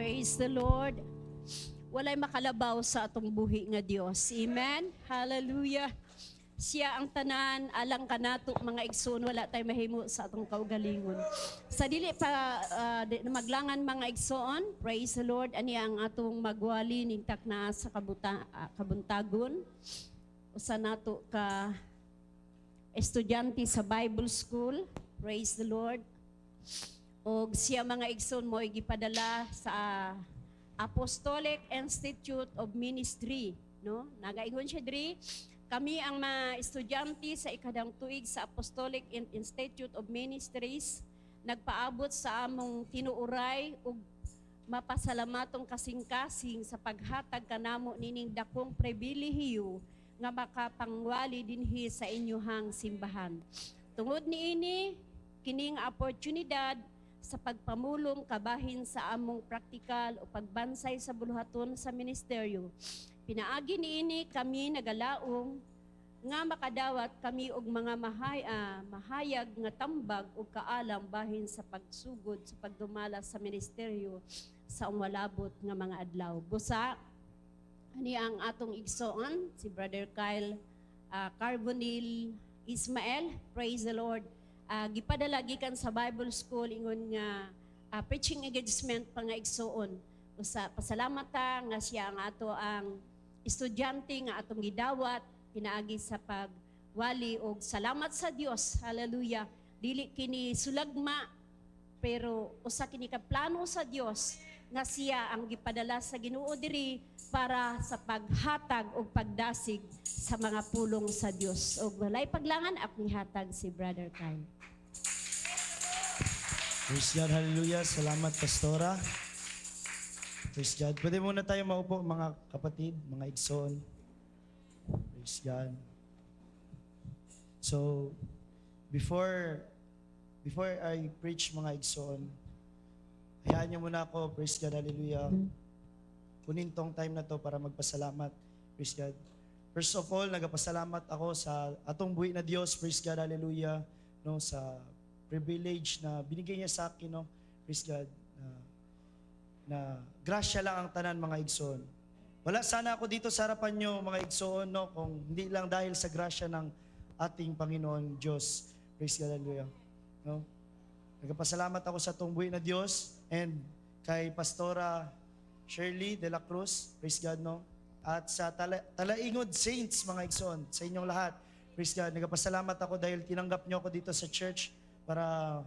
Praise the Lord. Walay makalabaw sa atong buhi nga Dios. Amen. Hallelujah. Siya ang tanan, alang kanato mga igsoon, wala tay mahimo sa atong kaugalingon. Sa dili pa maglangan mga igsoon, praise the Lord, ani ang atong magwali ning takna sa kabuntagon. Usa nato ka estudyante sa Bible School, praise the Lord. O siya mga igsoon mo gipadala sa Apostolic Institute of Ministry, no? Nagaingon siya diri, kami ang mga estudyante sa ikadang tuig sa Apostolic Institute of Ministries nagpaabot sa among tinuuray ug mapasalamatong kasing-kasing sa paghatag kanamo nining dakong pribilehiyo nga makapangwali dinhi sa inyuhang simbahan. Tungod niini kining oportunidad sa pagpamulong kabahin sa among praktikal o pagbansay sa buluhaton sa ministeryo. Pinaagi niini kami nagalaong nga makadawat kami og mga mahayag nga tambag o kaalam bahin sa pagsugod sa pagdumala sa ministeryo sa umwalabot nga mga adlaw. Busa, ani ang atong igsoon, si Brother Kyle Carbonil Ismael, praise the Lord. Gipadala gikan sa Bible School ingon nga preaching engagement pa nga igsoon. Usa pasalamat ta nga siya ang ato ang estudyante nga atong gidawat pinaagi sa pagwali og salamat sa Dios. Hallelujah. Dili kini sulagma pero usa kini ka plano sa Dios nga siya ang gipadala sa Ginoo diri para sa paghatag og pagdasig sa mga pulong sa Dios. Og walay paglangan akong hatag si Brother Kyle. Praise God, hallelujah. Salamat, Pastora. Praise God. Pwede muna tayo maupo, mga kapatid, mga igsoon. Praise God. So, before I preach, mga igsoon, hayaan niyo muna ako, praise God, hallelujah. Kunin tong time na to para magpasalamat, praise God. First of all, nagpasalamat ako sa atong buhi na Diyos, praise God, hallelujah, no, sa privilege na binigay niya sa akin, no, praise God, na grasya lang ang tanan, mga igsoon. Wala sana ako dito sa harapan nyo, mga igsoon, no, kung hindi lang dahil sa grasya ng ating Panginoon Diyos. Praise God, hallelujah. No? Nagpasalamat ako sa itong buhay na Diyos and kay Pastora Shirley de la Cruz, praise God, no? At sa Talaingod Saints, mga igsoon, sa inyong lahat, praise God. Nagpasalamat ako dahil tinanggap nyo ako dito sa church para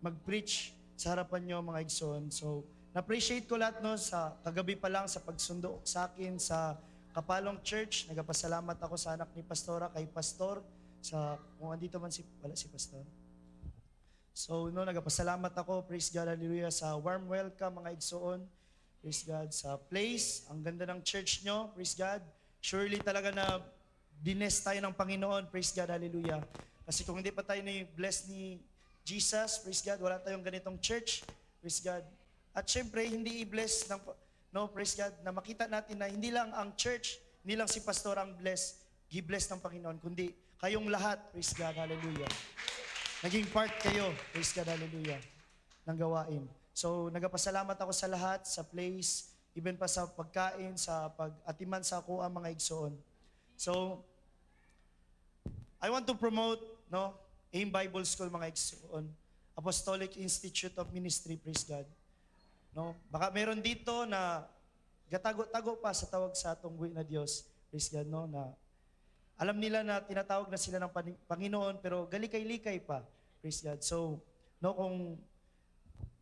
mag-preach sa harapan nyo, mga igsoon. So, na-appreciate ko lahat, no, sa kagabi pa lang sa pagsundo sa akin sa Kapalong Church. Nagpasalamat ako sa anak ni Pastora, kay Pastor, sa kung andito man wala si Pastor. So, no, nagpasalamat ako, praise God, hallelujah, sa warm welcome, mga igsoon. Praise God, sa place, ang ganda ng church nyo, praise God. Surely talaga na bless tayo ng Panginoon, praise God, hallelujah. Kasi kung hindi pa tayo blessed ni Jesus, praise God, wala tayong ganitong church, praise God. At syempre, hindi i-bless ng, no, praise God, na makita natin na hindi lang ang church, hindi lang si pastor ang gi-bless ng Panginoon, kundi kayong lahat, praise God, hallelujah. Naging part kayo, praise God, hallelujah, ng gawain. So, nagpasalamat ako sa lahat, sa place, even pa sa pagkain, sa pag-atiman sa ako ang mga igsoon. So, I want to promote, no, AIM Bible School, mga igsoon, Apostolic Institute of Ministry, praise God. No, baka meron dito na gatago-tago pa sa tawag sa atong buhay na Diyos, praise God, no, na alam nila na tinatawag na sila ng Panginoon pero galikay-likay pa, praise God. So, no, kung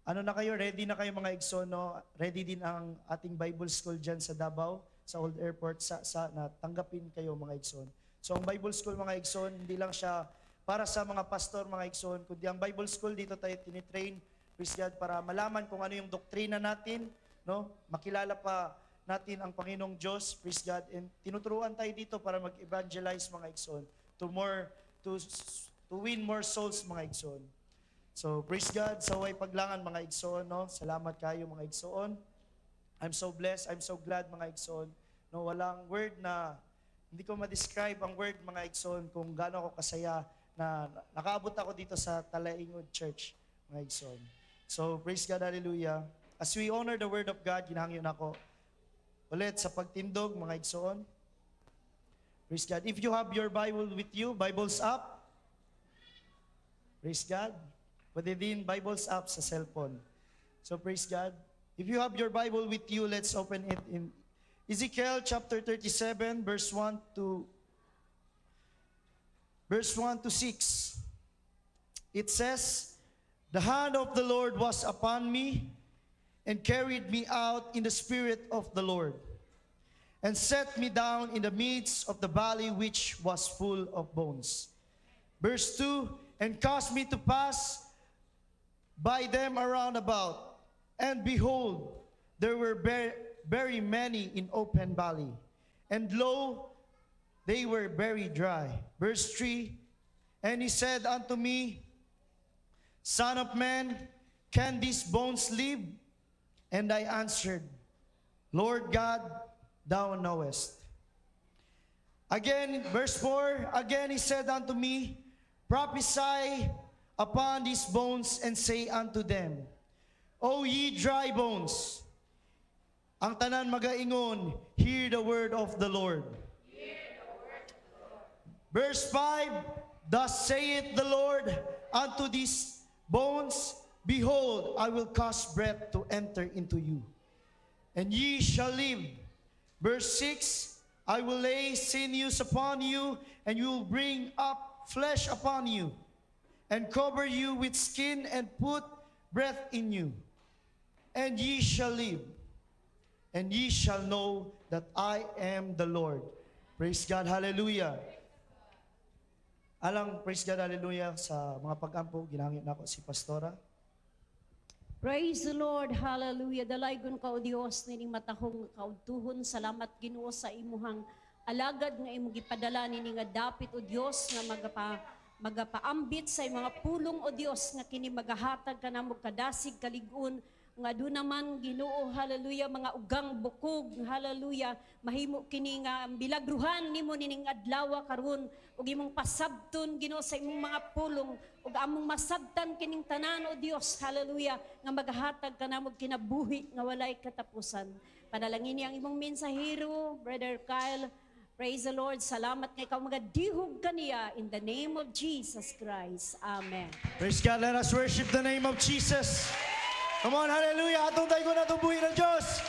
ano na kayo, ready na kayo, mga igsoon, no, ready din ang ating Bible School dyan sa Davao, sa Old Airport, na tanggapin kayo, mga igsoon. So, ang Bible School, mga igsoon, hindi lang siya para sa mga pastor, mga igsoon, kundi ang Bible School dito tayo tinitrain, praise God, para malaman kung ano yung doktrina natin, no? Makilala pa natin ang Panginoong Diyos, praise God, and tinuturuan tayo dito para mag-evangelize, mga igsoon, to win more souls, mga igsoon. So, praise God, sa way paglangan, mga igsoon, no? Salamat kayo, mga igsoon. I'm so blessed, I'm so glad, mga igsoon. No, walang word na, hindi ko ma-describe ang word, mga igsoon, kung gaano ako kasaya na nakaabot ako dito sa Talaingod Church, mga igsoon. So, praise God, hallelujah. as we honor the Word of God, ginahangyo na ako ulit sa pagtindog, mga igsoon. Praise God. If you have your Bible with you, Bibles up. Praise God. Pwede din Bibles up sa cellphone. So praise God. If you have your Bible with you, let's open it in Ezekiel chapter 37, verse 1 to 6. It says, "The hand of the Lord was upon me, and carried me out in the spirit of the Lord, and set me down in the midst of the valley which was full of bones." Verse 2, "And caused me to pass by them around about, and behold, there were very many in open valley, and lo, they were very dry." Verse 3, "And he said unto me, Son of man, can these bones live? And I answered, Lord God, thou knowest." Again, verse 4, "Again he said unto me, Prophesy upon these bones, and say unto them, O ye dry bones, ang tanan magaingon, hear the word of the Lord." Verse 5, "Thus saith the Lord unto these bones, Behold, I will cause breath to enter into you, and ye shall live." Verse 6, "I will lay sinews upon you, and you will bring up flesh upon you, and cover you with skin, and put breath in you, and ye shall live, and ye shall know that I am the Lord." Praise God, hallelujah. Alang, praise God, hallelujah, sa mga pag-ampo, ginahangyo na ako si Pastora. Praise the Lord, hallelujah. Dalaygon ka o Dios nining matahong kautuhon. Salamat Ginoo sa imuhang alagad nga imong gipadala nini nga dapit o Dios nga magapaambit sa mga pulong o Dios nga kini magahatag kanamo kadasig kalig-on nga do naman Ginoo, hallelujah, mga ugang bukog, hallelujah, mahimo kini nga bilagruhan nimo nining adlaw karon ug imong pasabton Ginoo sa imong mga pulong ug among masabtan kining tanan o Dios, hallelujah, nga magahatag kanamo kinabuhi nga walay katapusan. Panalangin ang imong mensahero, Brother Kyle. Praise the Lord. Salamat nga ikaw magadihog kaniya in the name of Jesus Christ. Amen. Praise God, let us worship the name of Jesus. Come on, hallelujah. Atong daig ko na itong buhi ng Diyos.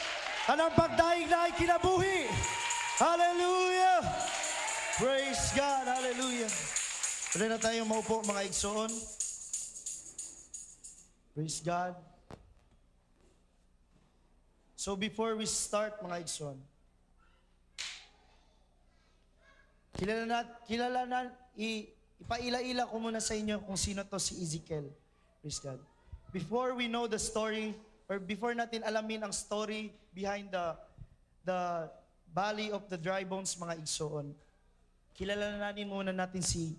Anang pagdaig na ay kinabuhi. Hallelujah. Praise God, hallelujah. Pwede na tayo maupo, mga igsoon. Praise God. So before we start, mga igsoon, ipaila-ila ko muna sa inyo kung sino to si Ezekiel. Praise God. Before we know the story, or before natin alamin ang story behind the valley of the dry bones, mga igsoon, kilalanin muna natin si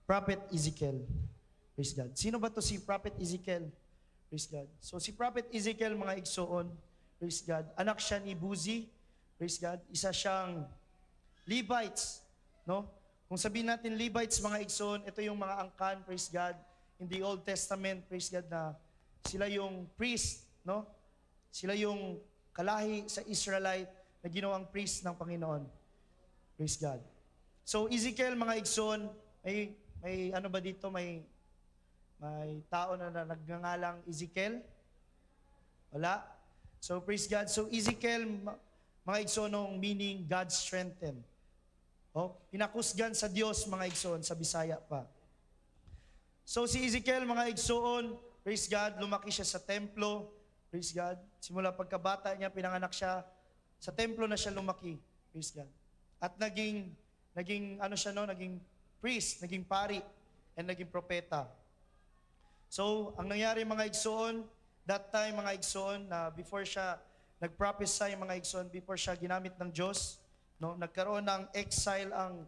Prophet Ezekiel. Praise God. Sino ba to si Prophet Ezekiel? Praise God. So si Prophet Ezekiel, mga igsoon, praise God, anak siya ni Buzi. Praise God. Isa siyang Levites, no? Kung sabihin natin Levites, mga igsoon, ito yung mga angkan, praise God, in the Old Testament, praise God, na sila yung priest, no? Sila yung kalahi sa Israelite na ginawang priest ng Panginoon. Praise God. So Ezekiel, mga igsoon, may ano ba dito, may tao na nagngangalang Ezekiel? Wala. So praise God. So Ezekiel, mga igsoon, meaning God strengthened. Oh, pinakusgan sa Diyos, mga igsoon, sa Bisaya pa. So si Ezekiel, mga igsoon, praise God, lumaki siya sa templo. Praise God. Simula pagkabata niya, pinanganak siya, sa templo na siya lumaki. Praise God. At naging naging priest, naging pari, and naging propeta. So, ang nangyari, mga igsoon, that time, mga igsoon, na before siya nag-prophesy, mga igsoon, before siya ginamit ng Diyos, no, nagkaroon ng exile ang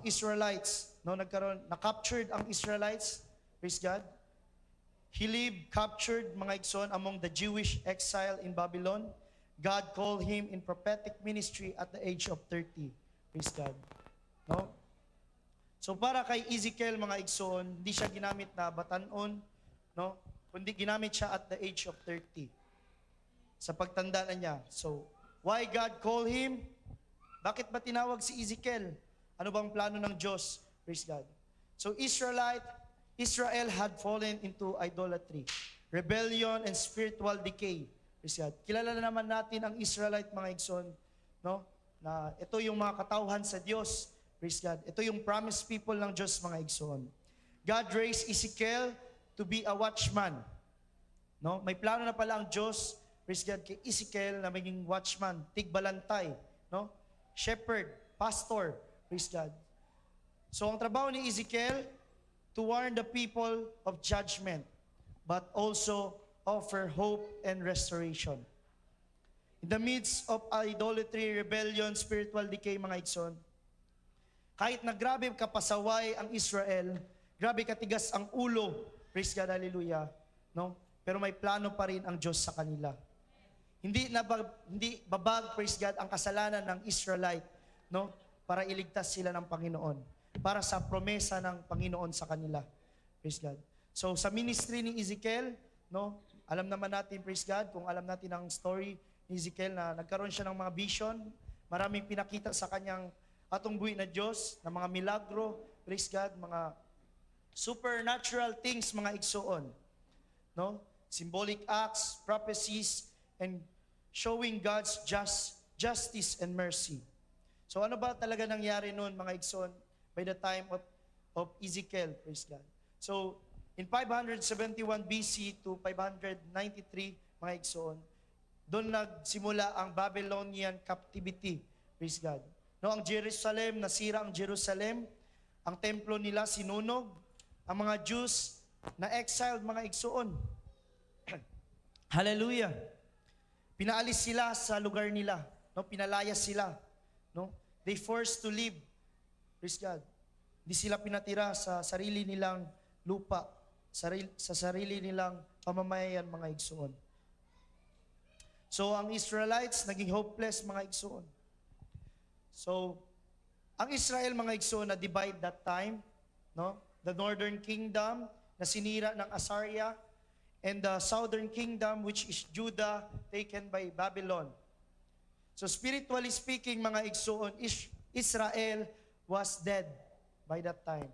Israelites, no, na-captured ang Israelites, praise God. He lived captured, mga igsoon, among the Jewish exile in Babylon. God called him in prophetic ministry at the age of 30. Praise God. No? So para kay Ezekiel, mga igsoon, hindi siya ginamit na batanon, no? Kundi ginamit siya at the age of 30. sa pagtanda na niya. So, why God call him? Bakit ba tinawag si Ezekiel? Ano bang plano ng Diyos? Praise God. So, Israel had fallen into idolatry, rebellion, and spiritual decay. Praise God. Kilala na naman natin ang Israelite, mga igsoon, no? Na ito yung mga katauhan sa Diyos. Praise God. Ito yung promised people ng Diyos, mga igsoon. God raised Ezekiel to be a watchman. No? May plano na pala ang Diyos, praise God, kay Ezekiel na maging watchman, tigbalantay, no? Shepherd, pastor, praise God. So ang trabaho ni Ezekiel, to warn the people of judgment, but also offer hope and restoration. In the midst of idolatry, rebellion, spiritual decay, mga igsoon, kahit na grabe kapasaway ang Israel, grabe katigas ang ulo, praise God, hallelujah, no? Pero may plano pa rin ang Diyos sa kanila. Hindi babag, praise God, ang kasalanan ng Israelite, no? Para iligtas sila ng Panginoon. Para sa promesa ng Panginoon sa kanila. Praise God. So sa ministry ni Ezekiel, no? Alam naman natin, praise God, kung alam natin ang story ni Ezekiel na nagkaroon siya ng mga vision, maraming pinakita sa kanyang atong buhay na Diyos, na mga milagro, praise God, mga supernatural things, mga igsoon. No? Symbolic acts, prophecies, and showing God's justice and mercy. So ano ba talaga nangyari noon, mga igsoon, by the time of Ezekiel, praise God. So, in 571 BC to 593, mga igsoon, doon nagsimula ang Babylonian captivity, praise God. No, ang Jerusalem, nasira ang Jerusalem, ang templo nila sinunog, ang mga Jews na exiled, mga igsoon. Hallelujah. Pinaalis sila sa lugar nila, no? Pinalayas sila, no? They forced to leave. Praise God. Hindi sila pinatira sa sarili nilang lupa, sa sarili nilang pamamayan, mga igsoon. So, ang Israelites naging hopeless, mga igsoon. So, ang Israel, mga igsoon, na divide that time, no? The northern kingdom na sinira ng Assyria, and the southern kingdom, which is Judah, taken by Babylon. So spiritually speaking, mga igsoon, Israel was dead by that time.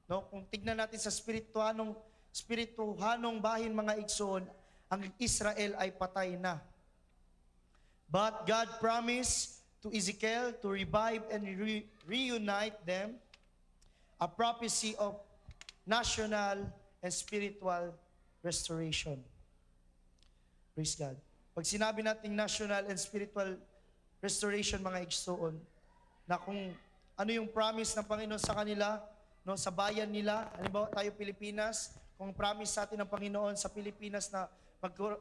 No, kung tignan natin sa spirituhanong bahin, mga igsoon, ang Israel ay patay na. But God promised to Ezekiel to revive and reunite them, a prophecy of national and spiritual restoration. Praise God. Pag sinabi nating national and spiritual restoration, mga igsoon, na kung ano yung promise ng Panginoon sa kanila, no, sa bayan nila, halimbawa tayo Pilipinas, kung promise sa atin ng Panginoon sa Pilipinas na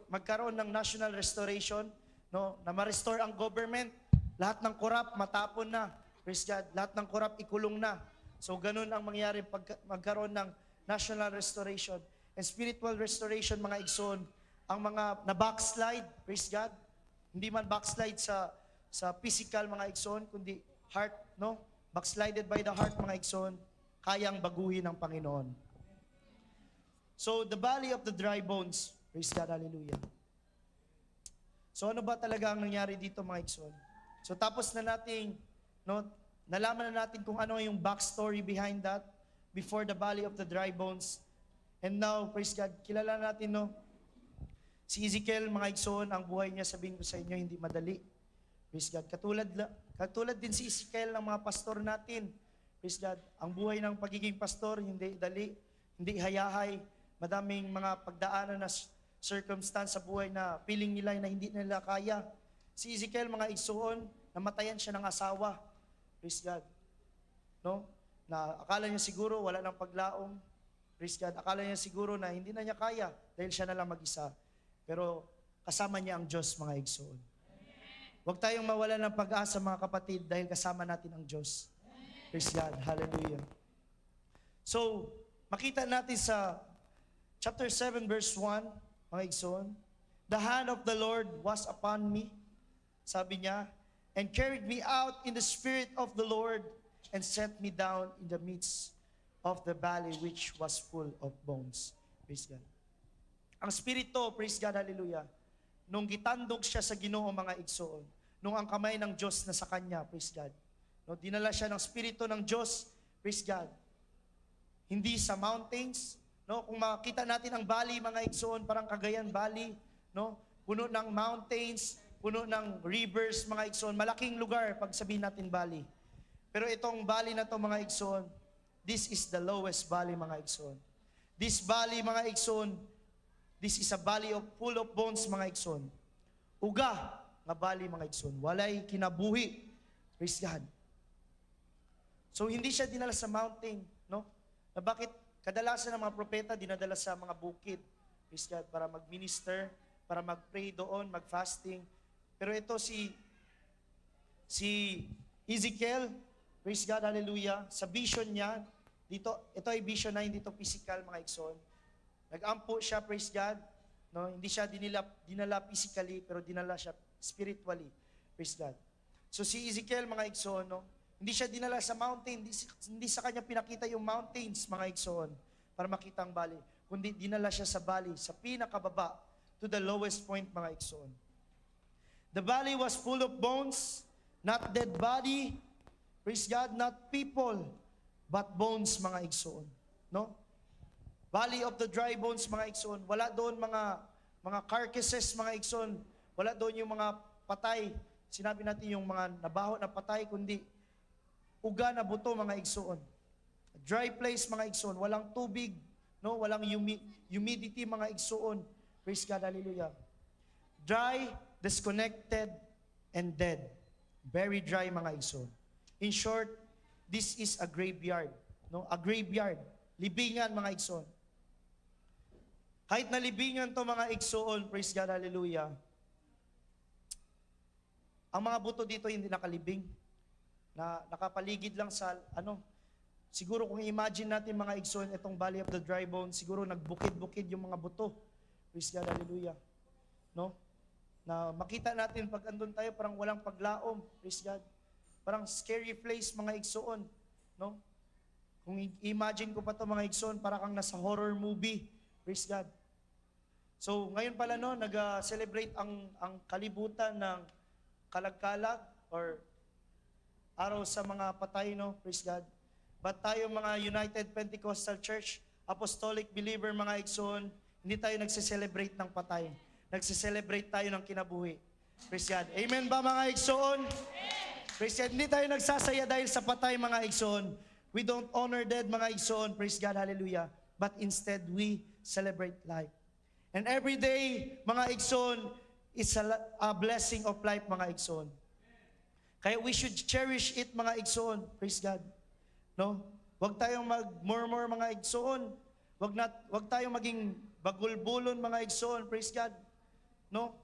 magkaroon ng national restoration, no, na ma-restore ang government, lahat ng korap matapon na. Praise God. Lahat ng korap ikulong na. So ganun ang mangyari pag magkaroon ng national restoration and spiritual restoration, mga igsoon. Ang mga na-backslide, praise God, hindi man backslide sa physical, mga igsoon, kundi heart, no? Backslided by the heart, mga igsoon, kayang baguhin ng Panginoon. So, the valley of the dry bones, praise God, hallelujah. So, ano ba talaga ang nangyari dito, mga igsoon? So, tapos na nating, no, nalaman na natin kung ano yung backstory behind that, before the valley of the dry bones. And now, praise God, kilala natin, no, si Ezekiel, mga igsoon, ang buhay niya, sabihin ko sa inyo, hindi madali. Praise God. Katulad din si Ezekiel ng mga pastor natin. Praise God. Ang buhay ng pagiging pastor, hindi dali, hindi hayahay. Madaming mga pagdaanan na circumstance sa buhay na feeling nila na hindi nila kaya. Si Ezekiel, mga igsoon, namatayan siya ng asawa. Praise God. No? Na akala niya siguro wala nang paglaom. Praise God. Akala niya siguro na hindi na niya kaya dahil siya na lang mag-isa. Pero kasama niya ang Diyos, mga igsoon. Huwag tayong mawalan ng pag-asa, mga kapatid, dahil kasama natin ang Diyos. Praise God. Hallelujah. So, makita natin sa chapter 7, verse 1, mga igsoon, the hand of the Lord was upon me, sabi niya, and carried me out in the spirit of the Lord and set me down in the midst of the valley which was full of bones. Praise God. Ang Espiritu, praise God, hallelujah, nung gitandog siya sa Ginoo mga igsoon, nung ang kamay ng Diyos na sa kanya, praise God. No, dinala siya ng Espiritu ng Diyos, praise God. Hindi sa mountains, no? Kung makita natin ang valley mga igsoon, parang Cagayan Valley, no? Puno ng mountains, puno ng rivers mga igsoon, malaking lugar pag sabihin natin valley. Pero itong valley na to mga igsoon, this is the lowest valley mga igsoon. This valley mga igsoon, this is a valley of full of bones mga igsoon. Uga nga valley mga igsoon, walay kinabuhi. Praise God. So hindi siya dinala sa mountain, no? Na bakit kadalasan ng mga propeta dinadala sa mga bukid, praise God, para mag-minister, para mag-pray doon, mag-fasting. Pero ito si Ezekiel, praise God, hallelujah, sa vision niya, dito, ito ay vision na hindi to physical mga igsoon. Nag-ampo siya, praise God, no? Hindi siya dinala physically, pero dinala siya spiritually, praise God. So si Ezekiel mga igsoon, no? Hindi siya dinala sa mountain, hindi sa kanya pinakita yung mountains, mga igsoon, para makita ang valley. Kundi dinala siya sa valley, sa pinakababa, to the lowest point, mga igsoon. The valley was full of bones, not dead body, praise God, not people, but bones, mga igsoon. No? Valley of the dry bones, mga igsoon. Wala doon mga carcasses, mga igsoon. Wala doon yung mga patay. Sinabi natin yung mga nabaho na patay, kundi uga na buto mga igsoon. Dry place mga igsoon, walang tubig, no? Walang humidity mga igsoon. Praise God, hallelujah. Dry, disconnected, and dead. Very dry mga igsoon. In short, this is a graveyard, no? A graveyard, libingan mga igsoon. Kahit na libingan to mga igsoon, praise God, hallelujah. Ang mga buto dito hindi nakalibing, na nakapaligid lang sa siguro kung imagine natin mga igsoon, itong Valley of the Dry Bones, siguro nagbukid-bukid yung mga buto. Praise God, hallelujah. No? Na makita natin pag andun tayo, parang walang paglaom. Praise God. Parang scary place mga igsoon. No? Kung imagine ko pa to mga igsoon, parang kang nasa horror movie. Praise God. So ngayon pala no, nag-celebrate ang kalibutan ng kalagkalag or araw sa mga patay, no? Praise God. But tayo mga United Pentecostal Church, Apostolic Believer, mga igsoon, hindi tayo nagse-celebrate ng patay. Nagse-celebrate tayo ng kinabuhi. Praise God. Amen ba mga igsoon? Praise God. Hindi tayo nagsasaya dahil sa patay, mga igsoon. We don't honor dead, mga igsoon. Praise God. Hallelujah. But instead, we celebrate life. And every day, mga igsoon, is a blessing of life, mga igsoon. Kaya we should cherish it, mga igsoon. Praise God. No? Huwag tayong mag-murmur, mga igsoon. Huwag tayong maging bagulbulon, mga igsoon. Praise God. No?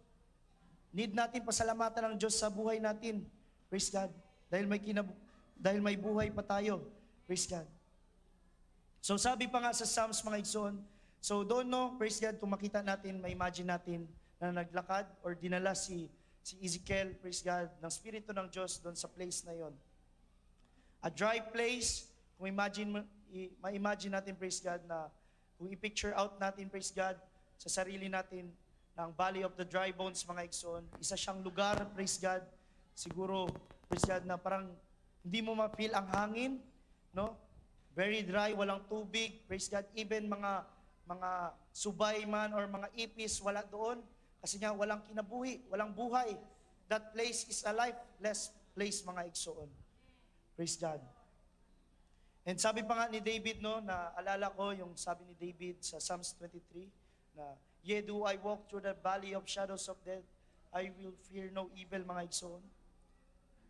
Need natin pasalamatan ng Diyos sa buhay natin. Praise God. Dahil may buhay pa tayo. Praise God. So sabi pa nga sa Psalms, mga igsoon, so doon, no, praise God, kung makita natin, ma-imagine natin na naglakad or dinala si Ezekiel, praise God, ng Espiritu ng Diyos doon sa place na yon. A dry place, kung ma-imagine natin, praise God, na kung i-picture out natin, praise God, sa sarili natin, ng Valley of the Dry Bones, mga igsoon, isa siyang lugar, praise God, siguro, praise God, na parang hindi mo ma-feel ang hangin, no? Very dry, walang tubig, praise God, even mga subay man or mga ipis, wala doon. Kasi nga, walang kinabuhi, walang buhay. That place is a lifeless place, mga igsoon. Praise God. And sabi pa nga ni David, no, na alala ko yung sabi ni David sa Psalms 23, na, yea, do I walk through the valley of shadows of death, I will fear no evil, mga igsoon.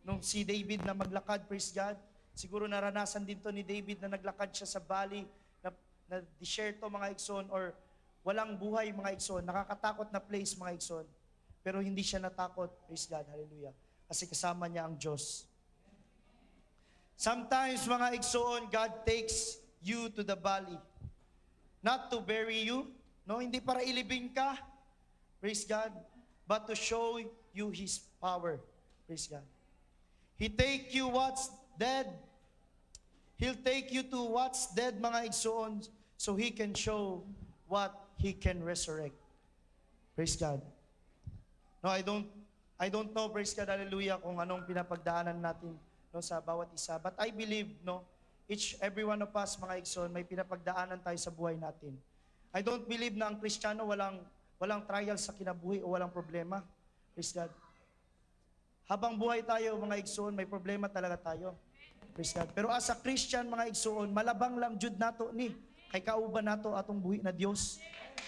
Nung si David na maglakad, praise God, siguro naranasan din to ni David na naglakad siya sa valley, na desierto, mga igsoon, or walang buhay, mga igsoon, nakakatakot na place, mga igsoon. Pero hindi siya natakot, praise God, hallelujah. Kasi kasama niya ang Diyos. Sometimes, mga igsoon, God takes you to the valley. Not to bury you, no? Hindi para ilibing ka, praise God, but to show you His power, praise God. He take you what's dead. He'll take you to what's dead, mga igsoon, so He can show what He can resurrect. Praise God. No, I don't know, praise God, hallelujah, kung anong pinapagdaanan natin, no, sa bawat isa. But I believe, no, every one of us, mga igsoon, may pinapagdaanan tayo sa buhay natin. I don't believe na ang Kristiyano walang trial sa kinabuhi o walang problema. Praise God. Habang buhay tayo, mga igsoon, may problema talaga tayo. Praise God. Pero as a Christian, mga igsoon, malabang lang jud nato ni kay kauban nato atong buhi na Dios.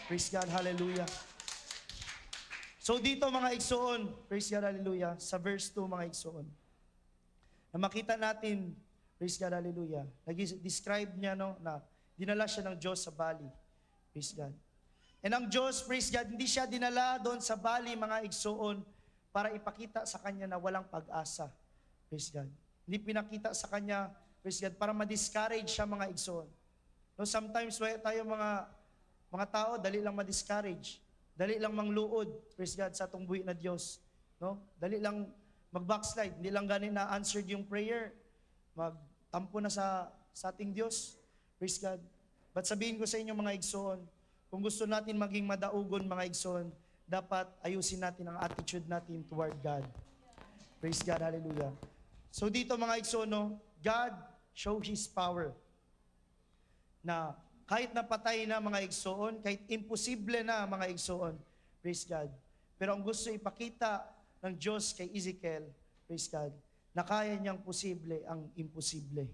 Praise God, hallelujah. So dito, mga igsoon, praise God, hallelujah, sa verse 2, mga igsoon, na makita natin, praise God, hallelujah, nag-describe niya, no, na dinala siya ng Diyos sa bali. Praise God. And ang Diyos, praise God, hindi siya dinala doon sa bali, mga igsoon, para ipakita sa kanya na walang pag-asa. Praise God. Hindi pinakita sa kanya, praise God, para ma-discourage siya, mga igsoon. No, sometimes tayo mga tao, dali lang ma-discourage. Dali lang mangluod, praise God, sa atong buhi na Diyos. No? Dali lang mag-backslide. Hindi lang ganin na answered yung prayer. Magtampo na sa ating Diyos. Praise God. But sabihin ko sa inyo, mga igsoon, kung gusto natin maging madaugon, mga igsoon, dapat ayusin natin ang attitude natin toward God. Praise God, hallelujah. So dito, mga igsoon, no, God show His power na kahit napatay na, mga igsoon, kahit imposible na, mga igsoon, praise God. Pero ang gusto ipakita ng Diyos kay Ezekiel, praise God, na kaya niyang posible ang imposible.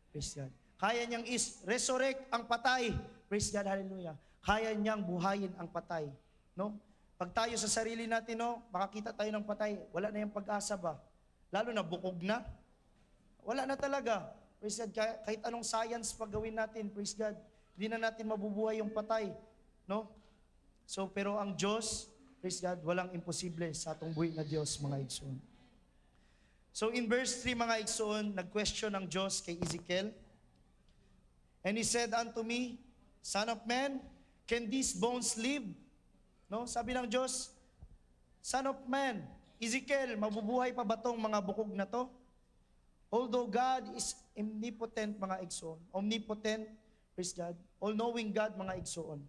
Praise God. Kaya niyang resurrect ang patay. Praise God, hallelujah. Kaya niyang buhayin ang patay. No? Pag tayo sa sarili natin, no, makakita tayo ng patay, wala na yung pag-asa ba? Lalo na bukog na. Wala na talaga. Praise God. Kahit anong science pag gawin natin, praise God, hindi na natin mabubuhay yung patay. No? So, pero ang Diyos, praise God, walang imposible sa atong buhay na Diyos, mga igsoon. So, in verse 3, mga igsoon, nag-question ang Diyos kay Ezekiel. And He said unto me, Son of man, can these bones live? No? Sabi ng Diyos, Son of man, Ezekiel, mabubuhay pa ba tong mga bukog na to? Although God is omnipotent, mga igsoon, omnipotent, praise God, all-knowing God, mga igsoon.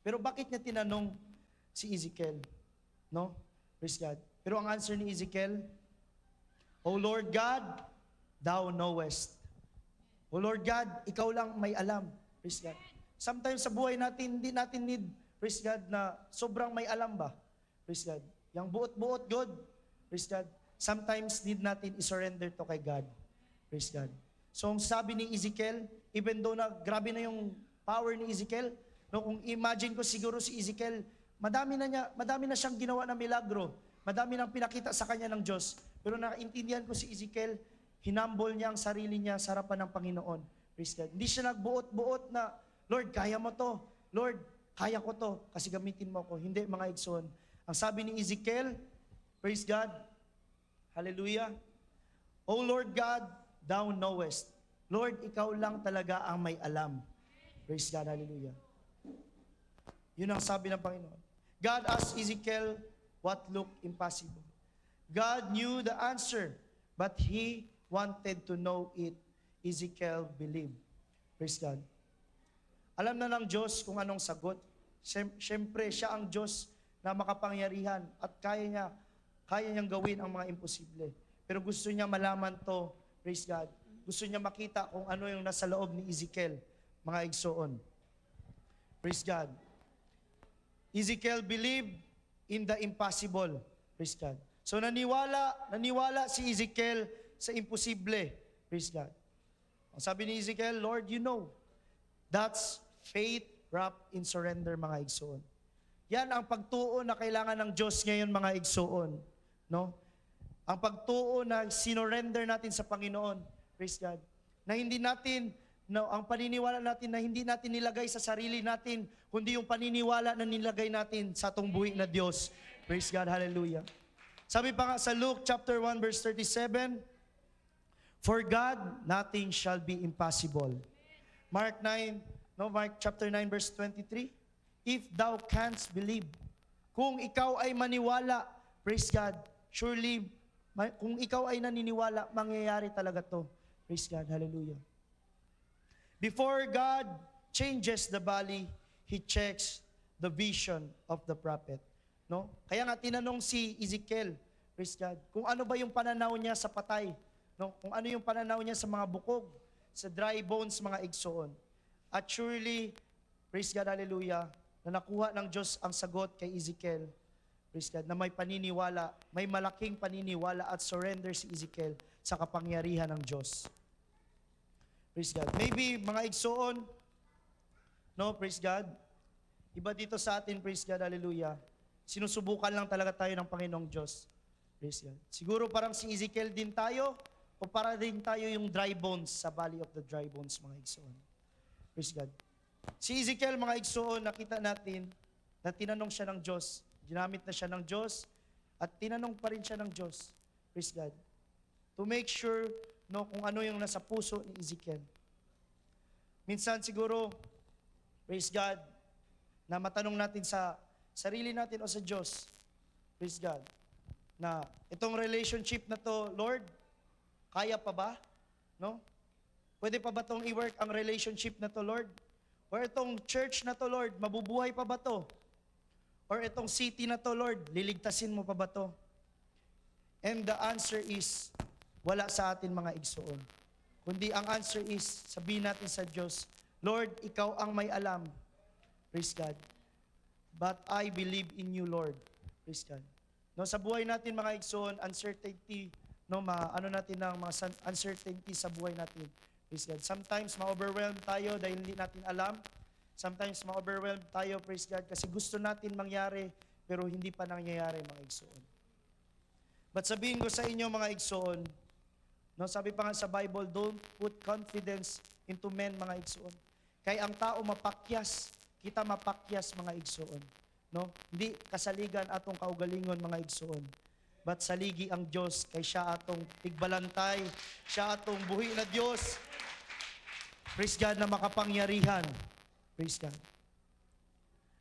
Pero bakit niya tinanong si Ezekiel? No? Praise God. Pero ang answer ni Ezekiel, O Lord God, Thou knowest. O Lord God, Ikaw lang may alam. Praise God. Sometimes sa buhay natin, hindi natin need, praise God, na sobrang may alam ba? Praise God. Yang buot-buot, God. Praise God. Sometimes need natin i-surrender to kay God. Praise God. So, ang sabi ni Ezekiel, even though na grabe na yung power ni Ezekiel, no, kung imagine ko siguro si Ezekiel, madami na siyang ginawa na milagro. Madami nang pinakita sa kanya ng Diyos. Pero nakaintindihan ko si Ezekiel, hinambol niya ang sarili niya sa harapan ng Panginoon. Praise God. Hindi siya nagbuot-buot na, Lord, kaya mo to. Lord, kaya ko to kasi gamitin mo ko. Hindi, mga igsoon. Ang sabi ni Ezekiel, praise God, hallelujah, O Lord God, Thou knowest. Lord, Ikaw lang talaga ang may alam. Praise God, hallelujah. Yun ang sabi ng Panginoon. God asked Ezekiel what looked impossible. God knew the answer, but He wanted to know it. Ezekiel believed. Praise God. Alam na ng Diyos kung anong sagot. Siyempre, siya ang Diyos na makapangyarihan at kaya niyang gawin ang mga imposible. Pero gusto niya malaman to, praise God. Gusto niya makita kung ano yung nasa loob ni Ezekiel, mga igsoon. Praise God. Ezekiel believed in the impossible. Praise God. So naniwala si Ezekiel sa imposible. Praise God. Ang sabi ni Ezekiel, Lord, you know. That's faith wrapped in surrender, mga igsoon. Yan ang pagtuon na kailangan ng Diyos ngayon, mga igsoon. No? Ang pagtuon na sinurrender natin sa Panginoon. Praise God. Na hindi natin, no, ang paniniwala natin na hindi natin nilagay sa sarili natin, kundi yung paniniwala na nilagay natin sa atong buhi na Diyos. Praise God. Hallelujah. Sabi pa nga sa Luke chapter 1 verse 37, For God, nothing shall be impossible. Mark chapter 9 verse 23, If thou canst believe, kung ikaw ay maniwala, praise God, surely, kung ikaw ay naniniwala, mangyayari talaga to. Praise God, hallelujah. Before God changes the body, He checks the vision of the prophet. No? Kaya nga tinanong si Ezekiel, praise God, kung ano ba yung pananaw niya sa patay, no? Kung ano yung pananaw niya sa mga bukog, sa dry bones, mga igsoon. At surely, praise God, hallelujah, na nakuha ng Diyos ang sagot kay Ezekiel, praise God, na may paniniwala, may malaking paniniwala at surrender si Ezekiel sa kapangyarihan ng Diyos. Praise God. Maybe, mga igsoon, no, praise God, iba dito sa atin, praise God, hallelujah, sinusubukan lang talaga tayo ng Panginoong Diyos. Praise God. Siguro parang si Ezekiel din tayo, o para din tayo yung dry bones sa Valley of the Dry Bones, mga igsoon. Praise God. Si Ezekiel, mga igsoon, nakita natin na tinanong siya ng Diyos. Ginamit na siya ng Diyos at tinanong pa rin siya ng Diyos. Praise God. To make sure, no, kung ano yung nasa puso ni Ezekiel. Minsan siguro, praise God, na matanong natin sa sarili natin o sa Diyos, praise God, na itong relationship na to, Lord, kaya pa ba? No? Pwede pa ba itong i-work ang relationship na to, Lord? Or itong church na to, Lord, mabubuhay pa ba to? Or itong city na to, Lord, liligtasin mo pa ba to? And the answer is, wala sa atin mga igsoon. Kundi ang answer is, sabihin natin sa Diyos, Lord, ikaw ang may alam. Praise God. But I believe in you, Lord. Praise God. No, sa buhay natin mga igsoon, uncertainty, no, ano natin ng mga uncertainty sa buhay natin. Praise God. Sometimes ma-overwhelmed tayo dahil hindi natin alam. Sometimes ma-overwhelmed tayo, praise God, kasi gusto natin mangyari pero hindi pa nangyayari mga igsoon. But sabihin ko sa inyo mga igsoon, no, sabi pa nga sa Bible, don't put confidence into men mga igsoon. Kaya ang tao mapakyas, kita mapakyas mga igsoon. No? Hindi kasaligan atong kaugalingon mga igsoon. But saligi ang Diyos, kay siya atong tigbalantay, siya atong buhi na Diyos. Praise God na makapangyarihan. Praise God.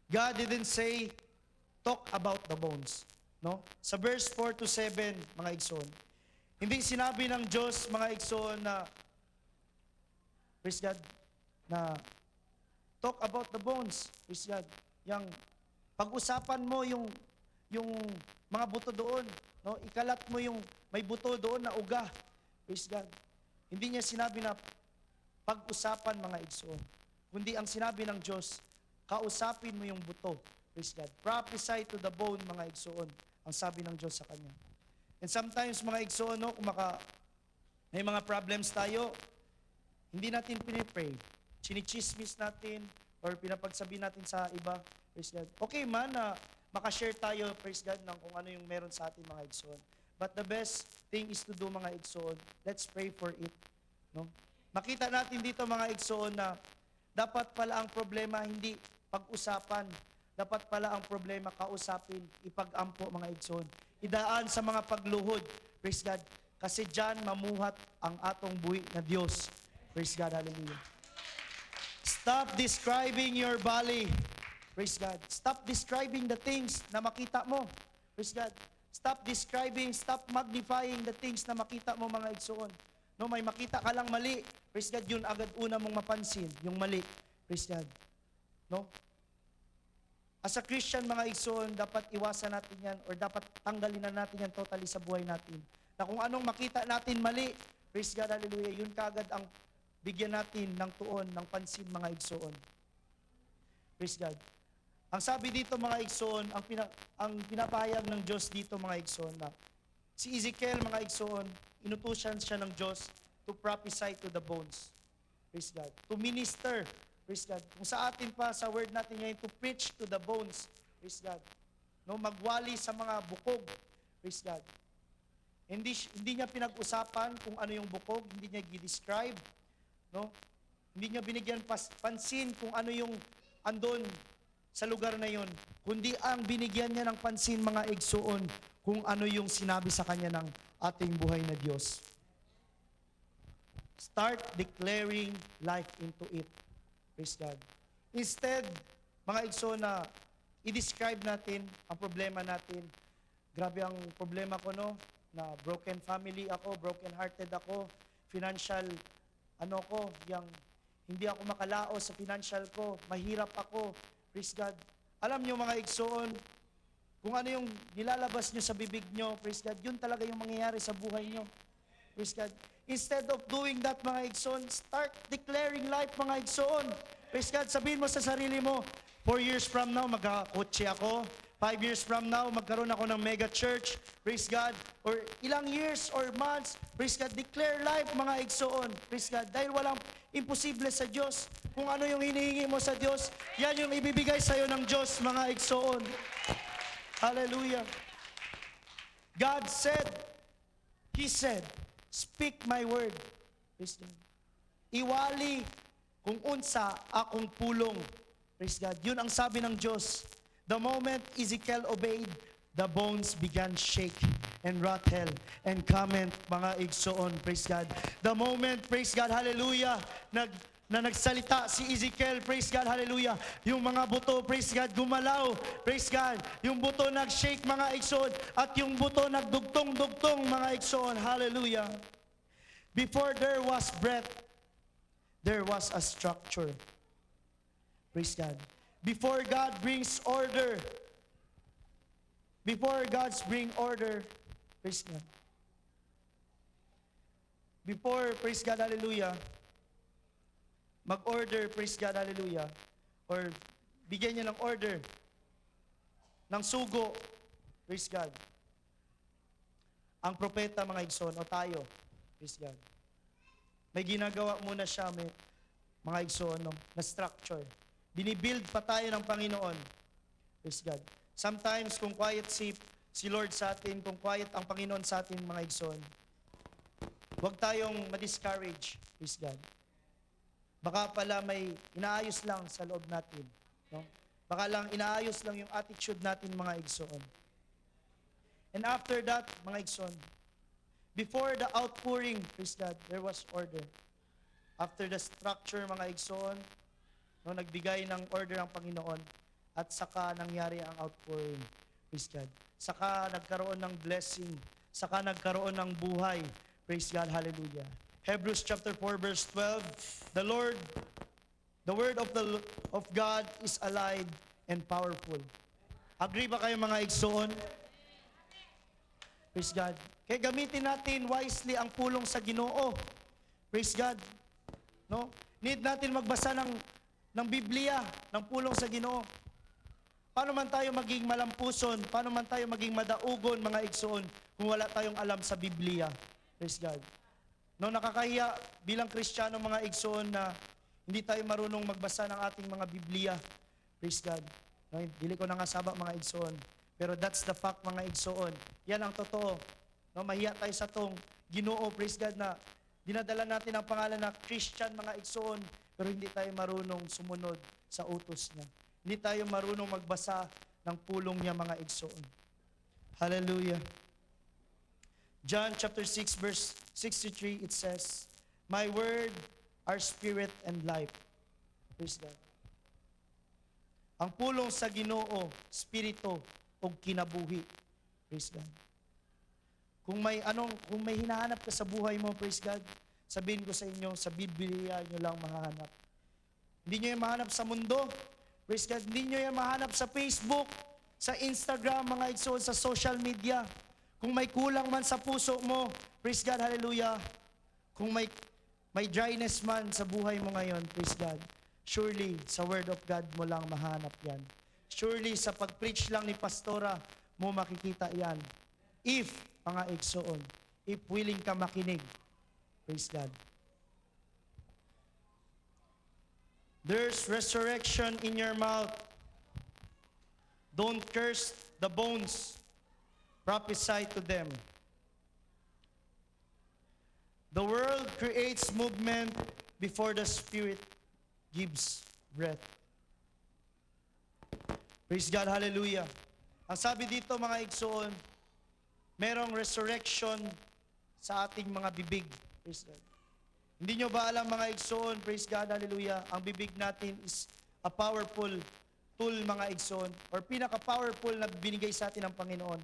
God didn't say, talk about the bones. No? Sa verse 4 to 7, mga igsoon, hindi sinabi ng Diyos, mga igsoon, na, praise God, na talk about the bones. Praise God. Yang pag-usapan mo yung mga buto doon, no? Ikalat mo yung may buto doon na uga. Praise God. Hindi niya sinabi na pag-usapan mga igsoon. Kundi ang sinabi ng Diyos, kausapin mo yung buto. Praise God. Prophesy to the bone mga igsoon. Ang sabi ng Diyos sa kanya. And sometimes mga igsoon, no, kung may mga problems tayo, hindi natin pinipray. Chinichismis natin or pinapagsabi natin sa iba, praise God. Okay man na makashare tayo, praise God, ng kung ano yung meron sa atin mga igsoon. But the best thing is to do mga igsoon, let's pray for it. No? Makita natin dito mga igsoon na dapat pala ang problema hindi pag-usapan. Dapat pala ang problema kausapin, ipag-ampo mga igsoon. Idaan sa mga pagluhod, praise God. Kasi dyan mamuhat ang atong buhi na Diyos. Praise God, hallelujah. Stop describing your valley. Praise God. Stop describing the things na makita mo. Praise God. Stop describing, stop magnifying the things na makita mo mga igsoon. No, may makita ka lang mali. Praise God, yun agad una mong mapansin, yung mali. Praise God. No? As a Christian mga igsoon, dapat iwasan natin yan or dapat tanggalin na natin yan totally sa buhay natin. Na kung anong makita natin mali, praise God, hallelujah, yun kagad ang bigyan natin ng tuon, ng pansin mga igsoon. Praise God. Ang sabi dito mga igsoon, ang pinapahayag ng Diyos dito mga igsoon na si Ezekiel mga igsoon, inutusan siya ng Diyos to prophesy to the bones. Praise God. To minister. Praise God. Kung sa atin pa, sa word natin ngayon, to preach to the bones. Praise God. No, magwali sa mga bukog. Praise God. Hindi niya pinag-usapan kung ano yung bukog, hindi niya i-describe. No? Hindi niya binigyan pansin kung ano yung andon sa lugar na yon, kundi ang binigyan niya ng pansin mga igsoon kung ano yung sinabi sa kanya ng ating buhay na Diyos. Start declaring life into it. Praise God. Instead, mga igsoon na i-describe natin ang problema natin. Grabe ang problema ko, no? Na broken family ako, broken hearted ako, financial hindi ako makalaos sa financial ko, mahirap ako. Praise God. Alam niyo mga igsoon, Kung ano yung nilalabas nyo sa bibig nyo, praise God, yun talaga yung mangyayari sa buhay nyo. Praise God. Instead of doing that, mga igsoon, start declaring life, mga igsoon. Praise God, sabihin mo sa sarili mo, 4 years from now, magkakotse ako. 5 years from now, magkaroon ako ng mega church. Praise God. Or ilang years or months, praise God, declare life, mga igsoon. Praise God. Dahil walang imposible sa Diyos. Kung ano yung hinihingi mo sa Diyos, yan yung ibibigay sa'yo ng Diyos, mga igsoon. Hallelujah. God said, He said, speak my word. Praise God. Iwali kung unsa akong pulong. Praise God. Yun ang sabi ng Diyos. The moment Ezekiel obeyed, the bones began shake and rattle and comment, mga igsoon. Praise God. The moment, praise God, hallelujah, na nagsalita si Ezekiel, praise God, hallelujah, yung mga buto, praise God, gumalaw, praise God, yung buto nag-shake, mga igsoon, at yung buto nagdugtong-dugtong, mga igsoon, hallelujah. Before there was breath, there was a structure. Praise God. Before God brings order, praise God. Before, praise God, hallelujah, mag-order, praise God, hallelujah, or bigyan niya ng order, ng sugo, praise God. Ang propeta, mga igsoon, o tayo, praise God. May ginagawa muna siya, mga igsoon, no, na structure. Binibuild pa tayo ng Panginoon. Praise God. Sometimes, kung quiet si Lord sa atin, kung quiet ang Panginoon sa atin, mga igsoon, huwag tayong ma-discourage. Praise God. Baka pala may inaayos lang sa loob natin. No? Baka lang inaayos lang yung attitude natin, mga igsoon. And after that, mga igsoon, before the outpouring, praise God, there was order. After the structure, mga igsoon, no, nagbigay ng order ang Panginoon, at saka nangyari ang outpouring. Praise God. Saka nagkaroon ng blessing. Saka nagkaroon ng buhay. Praise God. Hallelujah. Hebrews chapter 4 verse 12. The word of God is alive and powerful. Agree ba kayo, mga igsoon? Praise God. Kaya gamitin natin wisely ang pulong sa Ginoo. Praise God. No? Need natin magbasa ng Biblia, ng pulong sa Ginoo. Paano man tayo maging malampuson, paano man tayo maging madaugon, mga igsoon, kung wala tayong alam sa Biblia. Praise God. No, nakakahiya bilang Kristiyano, mga igsoon, na hindi tayo marunong magbasa ng ating mga Biblia. Praise God. No, dili ko nangasaba, mga igsoon. Pero that's the fact, mga igsoon. Yan ang totoo. No, mahiya tayo sa tong Ginoo, praise God, na dinadala natin ang pangalan na Christian, mga igsoon, pero hindi tayo marunong sumunod sa utos niya. Hindi tayo marunong magbasa ng pulong niya, mga igsoon. Hallelujah. John chapter 6 verse 63, it says, my word are spirit and life. Praise God. Ang pulong sa Ginoo, spirito o kinabuhi. Praise God. Kung may hinahanap ka sa buhay mo, praise God, sabihin ko sa inyo, sa Biblia nyo lang mahanap. Hindi nyo yung mahanap sa mundo. Praise God. Hindi nyo yung mahanap sa Facebook, sa Instagram, mga igsoon, sa social media. Kung may kulang man sa puso mo, praise God, hallelujah. Kung may dryness man sa buhay mo ngayon, praise God, surely sa Word of God mo lang mahanap yan. Surely sa pag-preach lang ni Pastora mo makikita yan. If, mga igsoon, if willing ka makinig, praise God. There's resurrection in your mouth. Don't curse the bones. Prophesy to them. The world creates movement before the Spirit gives breath. Praise God, hallelujah. Ang sabi dito, mga igsoon, merong resurrection sa ating mga bibig. Praise God. Hindi nyo ba alam, mga igsoon, praise God, hallelujah, ang bibig natin is a powerful tool, mga igsoon, or pinaka-powerful na binigay sa atin ng Panginoon.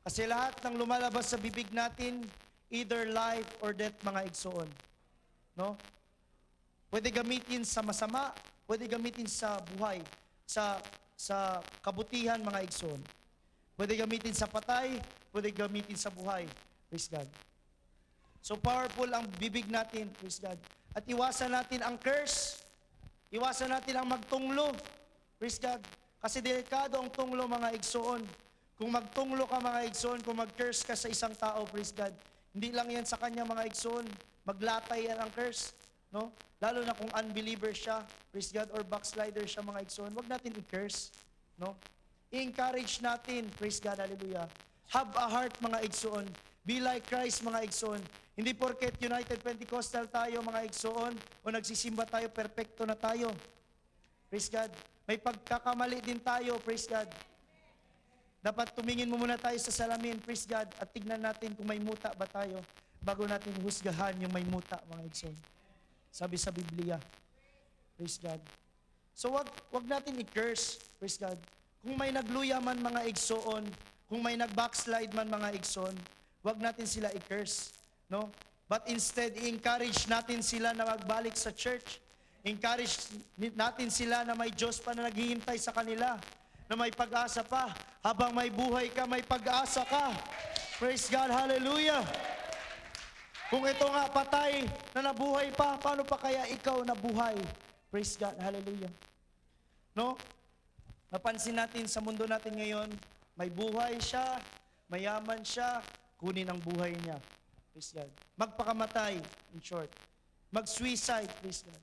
Kasi lahat ng lumalabas sa bibig natin, either life or death, mga igsoon. No? Pwede gamitin sa masama, pwede gamitin sa buhay, sa kabutihan, mga igsoon. Pwede gamitin sa patay, pwede gamitin sa buhay. Praise God. So powerful ang bibig natin, praise God. At iwasan natin ang curse. Iwasan natin ang magtunglo. Praise God. Kasi delikado ang tunglo, mga igsoon. Kung magtunglo ka, mga igsoon, kung mag-curse ka sa isang tao, praise God, hindi lang yan sa kanya, mga igsoon. Maglatay yan ang curse. No? Lalo na kung unbeliever siya, praise God, or backslider siya, mga igsoon. Huwag natin i-curse. No? I-encourage natin, praise God, hallelujah. Have a heart, mga igsoon. Be like Christ, mga igsoon. Hindi porket United Pentecostal tayo, mga igsoon, o nagsisimba tayo, perfecto na tayo. Praise God. May pagkakamali din tayo, praise God. Dapat tumingin mo muna tayo sa salamin, praise God, at tignan natin kung may muta ba tayo bago natin husgahan yung may muta, mga igsoon. Sabi sa Biblia. Praise God. So wag natin i-curse, praise God. Kung may nagluya man, mga igsoon, kung may nag-backslide man, mga igsoon, wag natin sila i-curse, no? But instead, i-encourage natin sila na magbalik sa church. Encourage natin sila na may Diyos pa na naghihintay sa kanila, na may pag-asa pa. Habang may buhay ka, may pag-asa ka. Praise God, hallelujah. Kung ito nga patay na nabuhay pa, paano pa kaya ikaw nabuhay? Praise God, hallelujah. No? Napansin natin sa mundo natin ngayon, may buhay siya, mayaman siya, kunin ang buhay niya. Praise God. Magpakamatay, in short. Mag-suicide, praise God.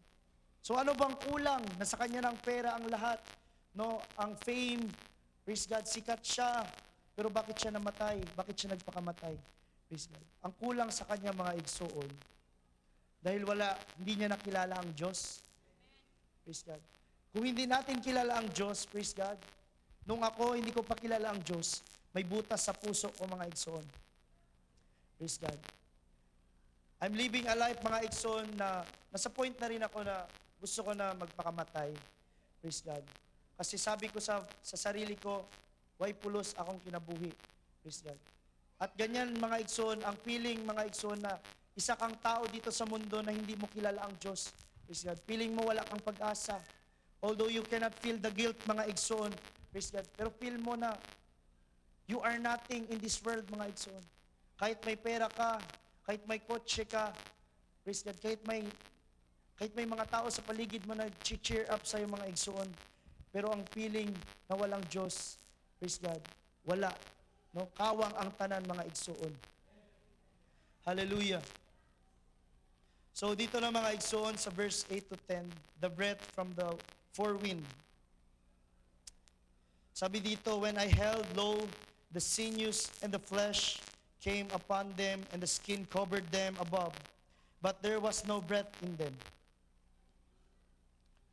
So ano bang kulang? Nasa kanya ng pera ang lahat. No, ang fame, praise God, sikat siya. Pero bakit siya namatay? Bakit siya nagpakamatay? Praise God. Ang kulang sa kanya, mga igsoon, dahil hindi niya nakilala ang Diyos. Praise God. Kung hindi natin kilala ang Diyos, praise God, nung ako, hindi ko pa kilala ang Diyos, may butas sa puso ko, mga igsoon. Praise God. I'm living a life, mga igsoon, na nasa point na rin ako na gusto ko na magpakamatay. Praise God. Kasi sabi ko sa sarili ko, why pulos akong kinabuhi. Praise God. At ganyan, mga igsoon, ang feeling, mga igsoon, na isa kang tao dito sa mundo na hindi mo kilala ang Diyos. Praise God. Feeling mo wala kang pag-asa. Although you cannot feel the guilt, mga igsoon. Praise God. Pero feel mo na you are nothing in this world, mga igsoon. Kahit may pera ka, kahit may kotse ka, praise God, kahit may mga tao sa paligid mo na cheer up sa'yo, mga igsoon. Pero ang feeling na walang Diyos, praise God, wala. No? Kawang ang tanan, mga igsoon. Hallelujah. So dito na, mga igsoon, sa verse 8 to 10, the breath from the four wind. Sabi dito, when I held low, the sinews and the flesh came upon them, and the skin covered them above, but there was no breath in them.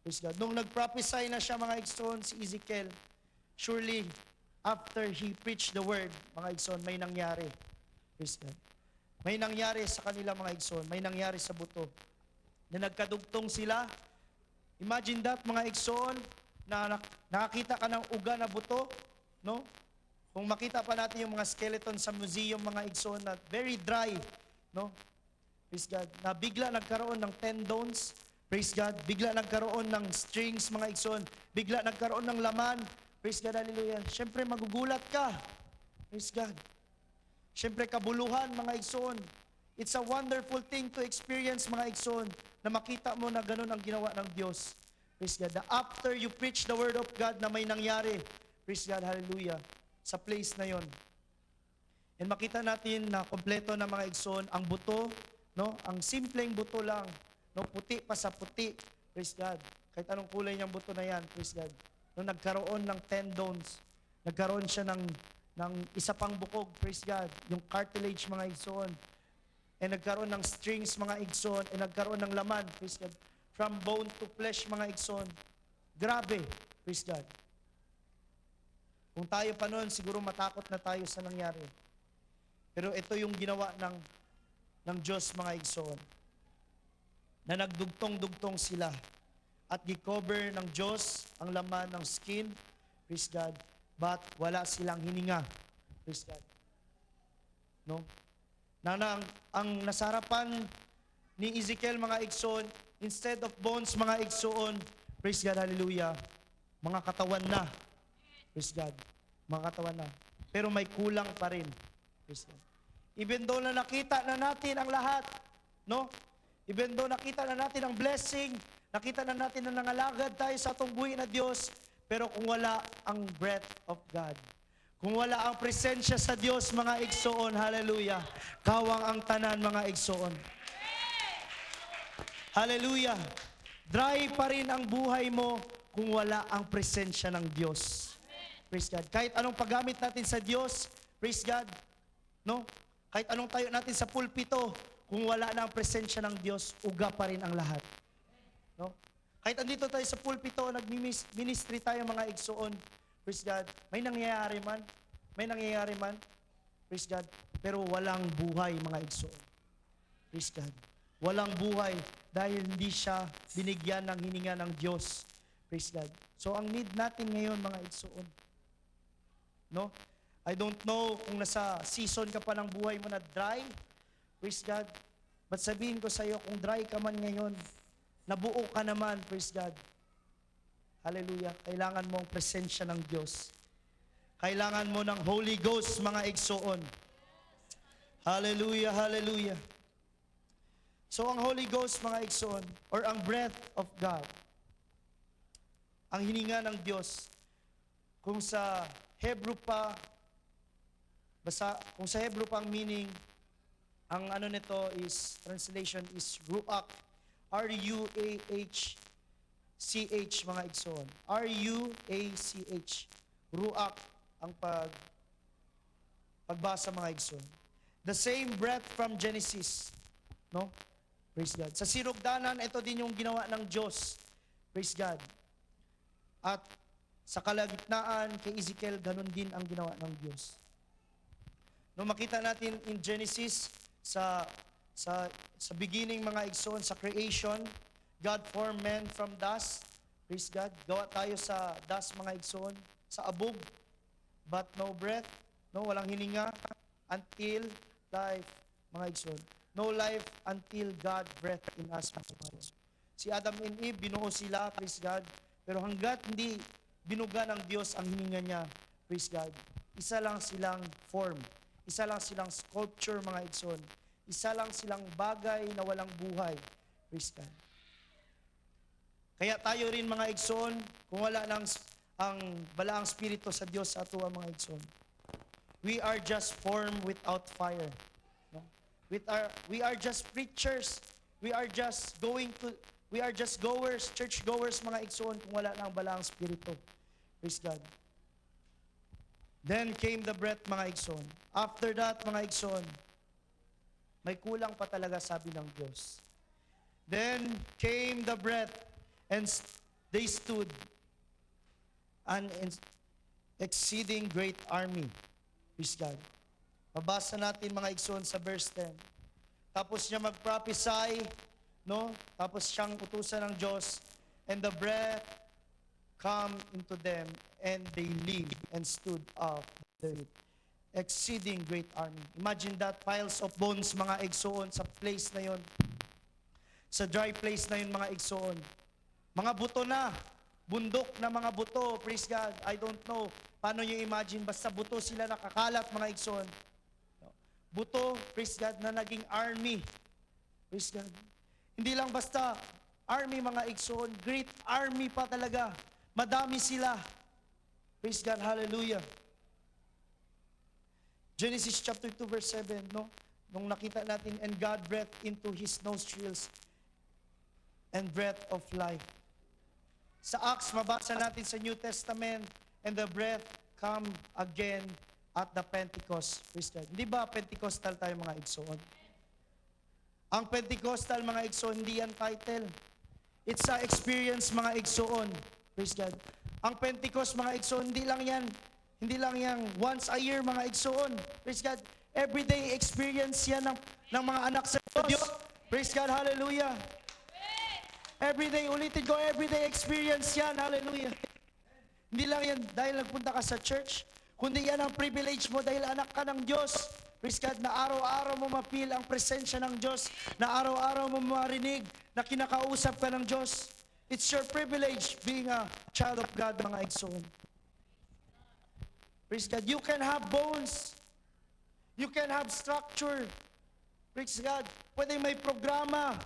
Praise God. Nung nag-prophesy na siya, mga igsoon, si Ezekiel, surely, after he preached the word, mga igsoon, may nangyari. Praise God. May nangyari sa kanila, mga igsoon. May nangyari sa buto. Na nagkadugtong sila. Imagine that, mga igsoon, na nakakita ka ng uga na buto, no? Kung makita pa natin yung mga skeleton sa museum, mga igsoon, na very dry, no? Praise God. Na bigla nagkaroon ng tendons, praise God. Bigla nagkaroon ng strings, mga igsoon. Bigla nagkaroon ng laman, praise God, hallelujah. Siyempre magugulat ka, praise God. Siyempre kabuluhan, mga igsoon. It's a wonderful thing to experience, mga igsoon, na makita mo na ganun ang ginawa ng Diyos. Praise God. Na after you preach the word of God na may nangyari, praise God, hallelujah, sa place na yon. And makita natin na kompleto na, mga igsoon, ang buto, no? Ang simpleng buto lang, no? Puti pa sa puti, praise God. Kahit anong kulay niyang buto na yan, praise God. No, nagkaroon ng tendons, nagkaroon siya ng isa pang bukog, praise God, yung cartilage, mga igsoon. And nagkaroon ng strings, mga igsoon, and nagkaroon ng laman, praise God. From bone to flesh, mga igsoon. Grabe, praise God. Kung tayo pa noon, siguro matakot na tayo sa nangyari. Pero ito yung ginawa ng Diyos, mga igsoon. Na nagdugtong-dugtong sila. At gi-cover ng Diyos ang laman ng skin, praise God. But wala silang hininga, praise God. No? Ang nasarapan ni Ezekiel, mga igsoon, instead of bones, mga igsoon, praise God, hallelujah, mga katawan na. Praise God. Mga katawan na. pero may kulang pa rin. Praise God. Even though na nakita na natin ang lahat, no? Even though nakita na natin ang blessing, nakita na natin na nangalagad tayo sa atong buhay na Diyos, pero kung wala ang breath of God, kung wala ang presensya sa Diyos, mga igsoon, hallelujah, kawang ang tanan, mga igsoon. Hallelujah. Dry pa rin ang buhay mo kung wala ang presensya ng Diyos. Praise God. Kahit anong paggamit natin sa Diyos, praise God, no? Kahit anong tayo natin sa pulpito, kung wala na ang presensya ng Diyos, uga pa rin ang lahat. No? Kahit andito tayo sa pulpito, nag-ministry tayo, mga igsoon, praise God, may nangyayari man, praise God, pero walang buhay, mga igsoon. Praise God. Walang buhay dahil hindi siya binigyan ng hininga ng Diyos. Praise God. So ang need natin ngayon, mga igsoon, no? I don't know kung nasa season ka pa ng buhay mo na dry, praise God, but sabihin ko sa iyo, kung dry ka man ngayon, nabuo ka naman, praise God. Hallelujah. Kailangan mo ang presensya ng Diyos. Kailangan mo ng Holy Ghost, mga igsoon. Hallelujah, hallelujah. So ang Holy Ghost, mga igsoon, or ang breath of God, ang hininga ng Diyos, kung sa Hebrew pa, kung sa Hebrew pa ang meaning, ang ano nito is, translation is ruach, R-U-A-H-C-H, mga igsoon. R-U-A-C-H, ruach ang pagbasa, mga igsoon. The same breath from Genesis, no? Praise God. Sa sirugdanan, ito din yung ginawa ng Diyos. Praise God. At sa kalagitnaan, kay Ezekiel, ganun din ang ginawa ng Diyos. Nung makita natin in Genesis, sa beginning, mga igsoon, sa creation, God formed man from dust. Praise God. Gawa tayo sa dust, mga igsoon, sa abog, but no breath, no, walang hininga, until life, mga igsoon. No life until God breathed in us. Si Adam and Eve, binuo sila, praise God. Pero hanggat hindi binuga ng Diyos ang hininga niya, praise God, isa lang silang form. Isa lang silang sculpture, mga igsoon. Isa lang silang bagay na walang buhay. Praise God. Kaya tayo rin, mga igsoon, kung wala nang ang balaang spirito sa Diyos sa ato, mga igsoon, we are just form without fire. No? We are just preachers. We are just goers, church goers, mga igsoon, kung wala nang balaang spirito. Praise God. Then came the breath, mga igsoon. After that, mga igsoon, may kulang pa talaga, sabi ng Diyos. Then came the breath, and they stood an exceeding great army. Praise God. Mabasa natin, mga igsoon, sa verse 10. Tapos niya mag-prophesy, no? Tapos siyang utusan ng Diyos, and the breath come into them, and they lived and stood up their feet. Exceeding great army. Imagine that, piles of bones, mga igsoon, sa place na yon, sa dry place na yon, mga igsoon. Mga buto na, bundok na mga buto, praise God. I don't know paano nyo imagine, basta buto sila nakakalat, mga igsoon. Buto, praise God, na naging army. Praise God. Hindi lang basta army, mga igsoon, great army pa talaga. Madami sila. Praise God, hallelujah. Genesis chapter 2 verse 7, no? Nung nakita natin, and God breathed into his nostrils and breath of life. Sa Acts, mabasa natin sa New Testament, and the breath come again at the Pentecost. Praise God. Hindi ba Pentecostal tayo, mga igsoon? Ang Pentecostal, mga igsoon, hindi yan title. It's a experience, mga igsoon. Praise God. Ang Pentecost, mga igsoon, hindi lang yan once a year, mga igsoon. Praise God. Everyday experience yan ng mga anak sa Diyos. Praise God, hallelujah. Everyday, ulitin ko, everyday experience yan, hallelujah. Hindi lang yan dahil nagpunta ka sa church, kundi yan ang privilege mo dahil anak ka ng Diyos. Praise God, na araw-araw mo mapil ang presensya ng Diyos, na araw-araw mo marinig na kinakausap ka ng Diyos. It's your privilege being a child of God, mga igsoon. Praise God. You can have bones. You can have structure. Praise God. Pwede may programa.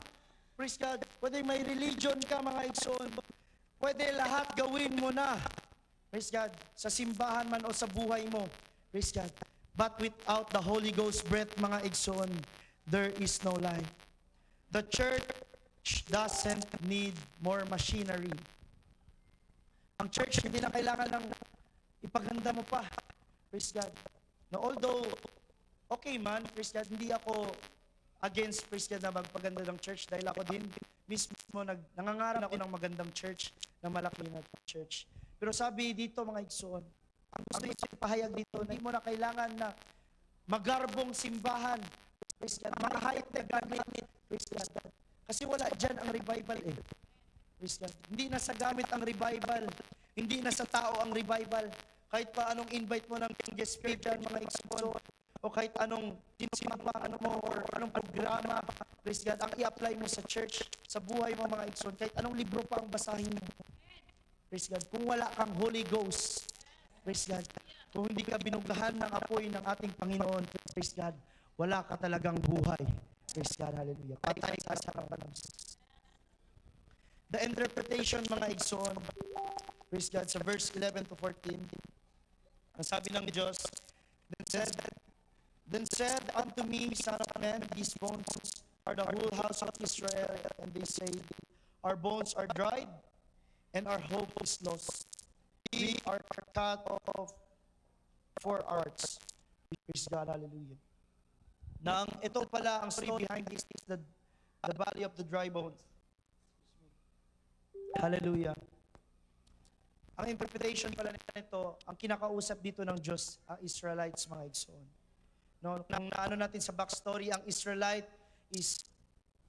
Praise God. Pwede may religion ka, mga igsoon. Pwede lahat gawin mo na. Praise God. Sa simbahan man o sa buhay mo. Praise God. But without the Holy Ghost breath, mga igsoon, there is no life. The church doesn't need more machinery. Ang church, hindi na kailangan ng ipaganda mo pa. Praise God. Now, although, okay man, praise God, hindi ako against, praise God, na magpaganda ng church dahil ako din mismo nangangarap ako ng magandang church, na malaki na church. Pero sabi dito, mga igsoon, ang gusto ipahayag dito, na hindi mo na kailangan na magarbong simbahan. Praise God. Mga high-tech gamit. Praise God. Kasi wala dyan ang revival eh. Praise God. Hindi na sa gamit ang revival. Hindi na sa tao ang revival. Kahit pa anong invite mo ng guest speaker, mga igsoon, o kahit anong ano mo, or anong programa, praise God, ang i-apply mo sa church, sa buhay mo, mga igsoon, kahit anong libro pa ang basahin mo. Praise God. Kung wala kang Holy Ghost, praise God, kung hindi ka binugahan ng apoy ng ating Panginoon, praise God, wala ka talagang buhay. Praise God, hallelujah. Patay ka sa harapan ng Diyos. The interpretation, mga igsoon, praise God, sa verse 11 to 14, ang sabi ng Diyos, Then said unto me, Son of man, these bones are the whole house of Israel, and they say, Our bones are dried, and our hope is lost. We are cut off for arts. Praise God, hallelujah. Nang ito pala, ang story behind this is the valley of the dry bones. Hallelujah. Ang interpretation pala nito, ang kinakausap dito ng Diyos, ang Israelites, mga igsoon. No, nang naano natin sa backstory, ang Israelite is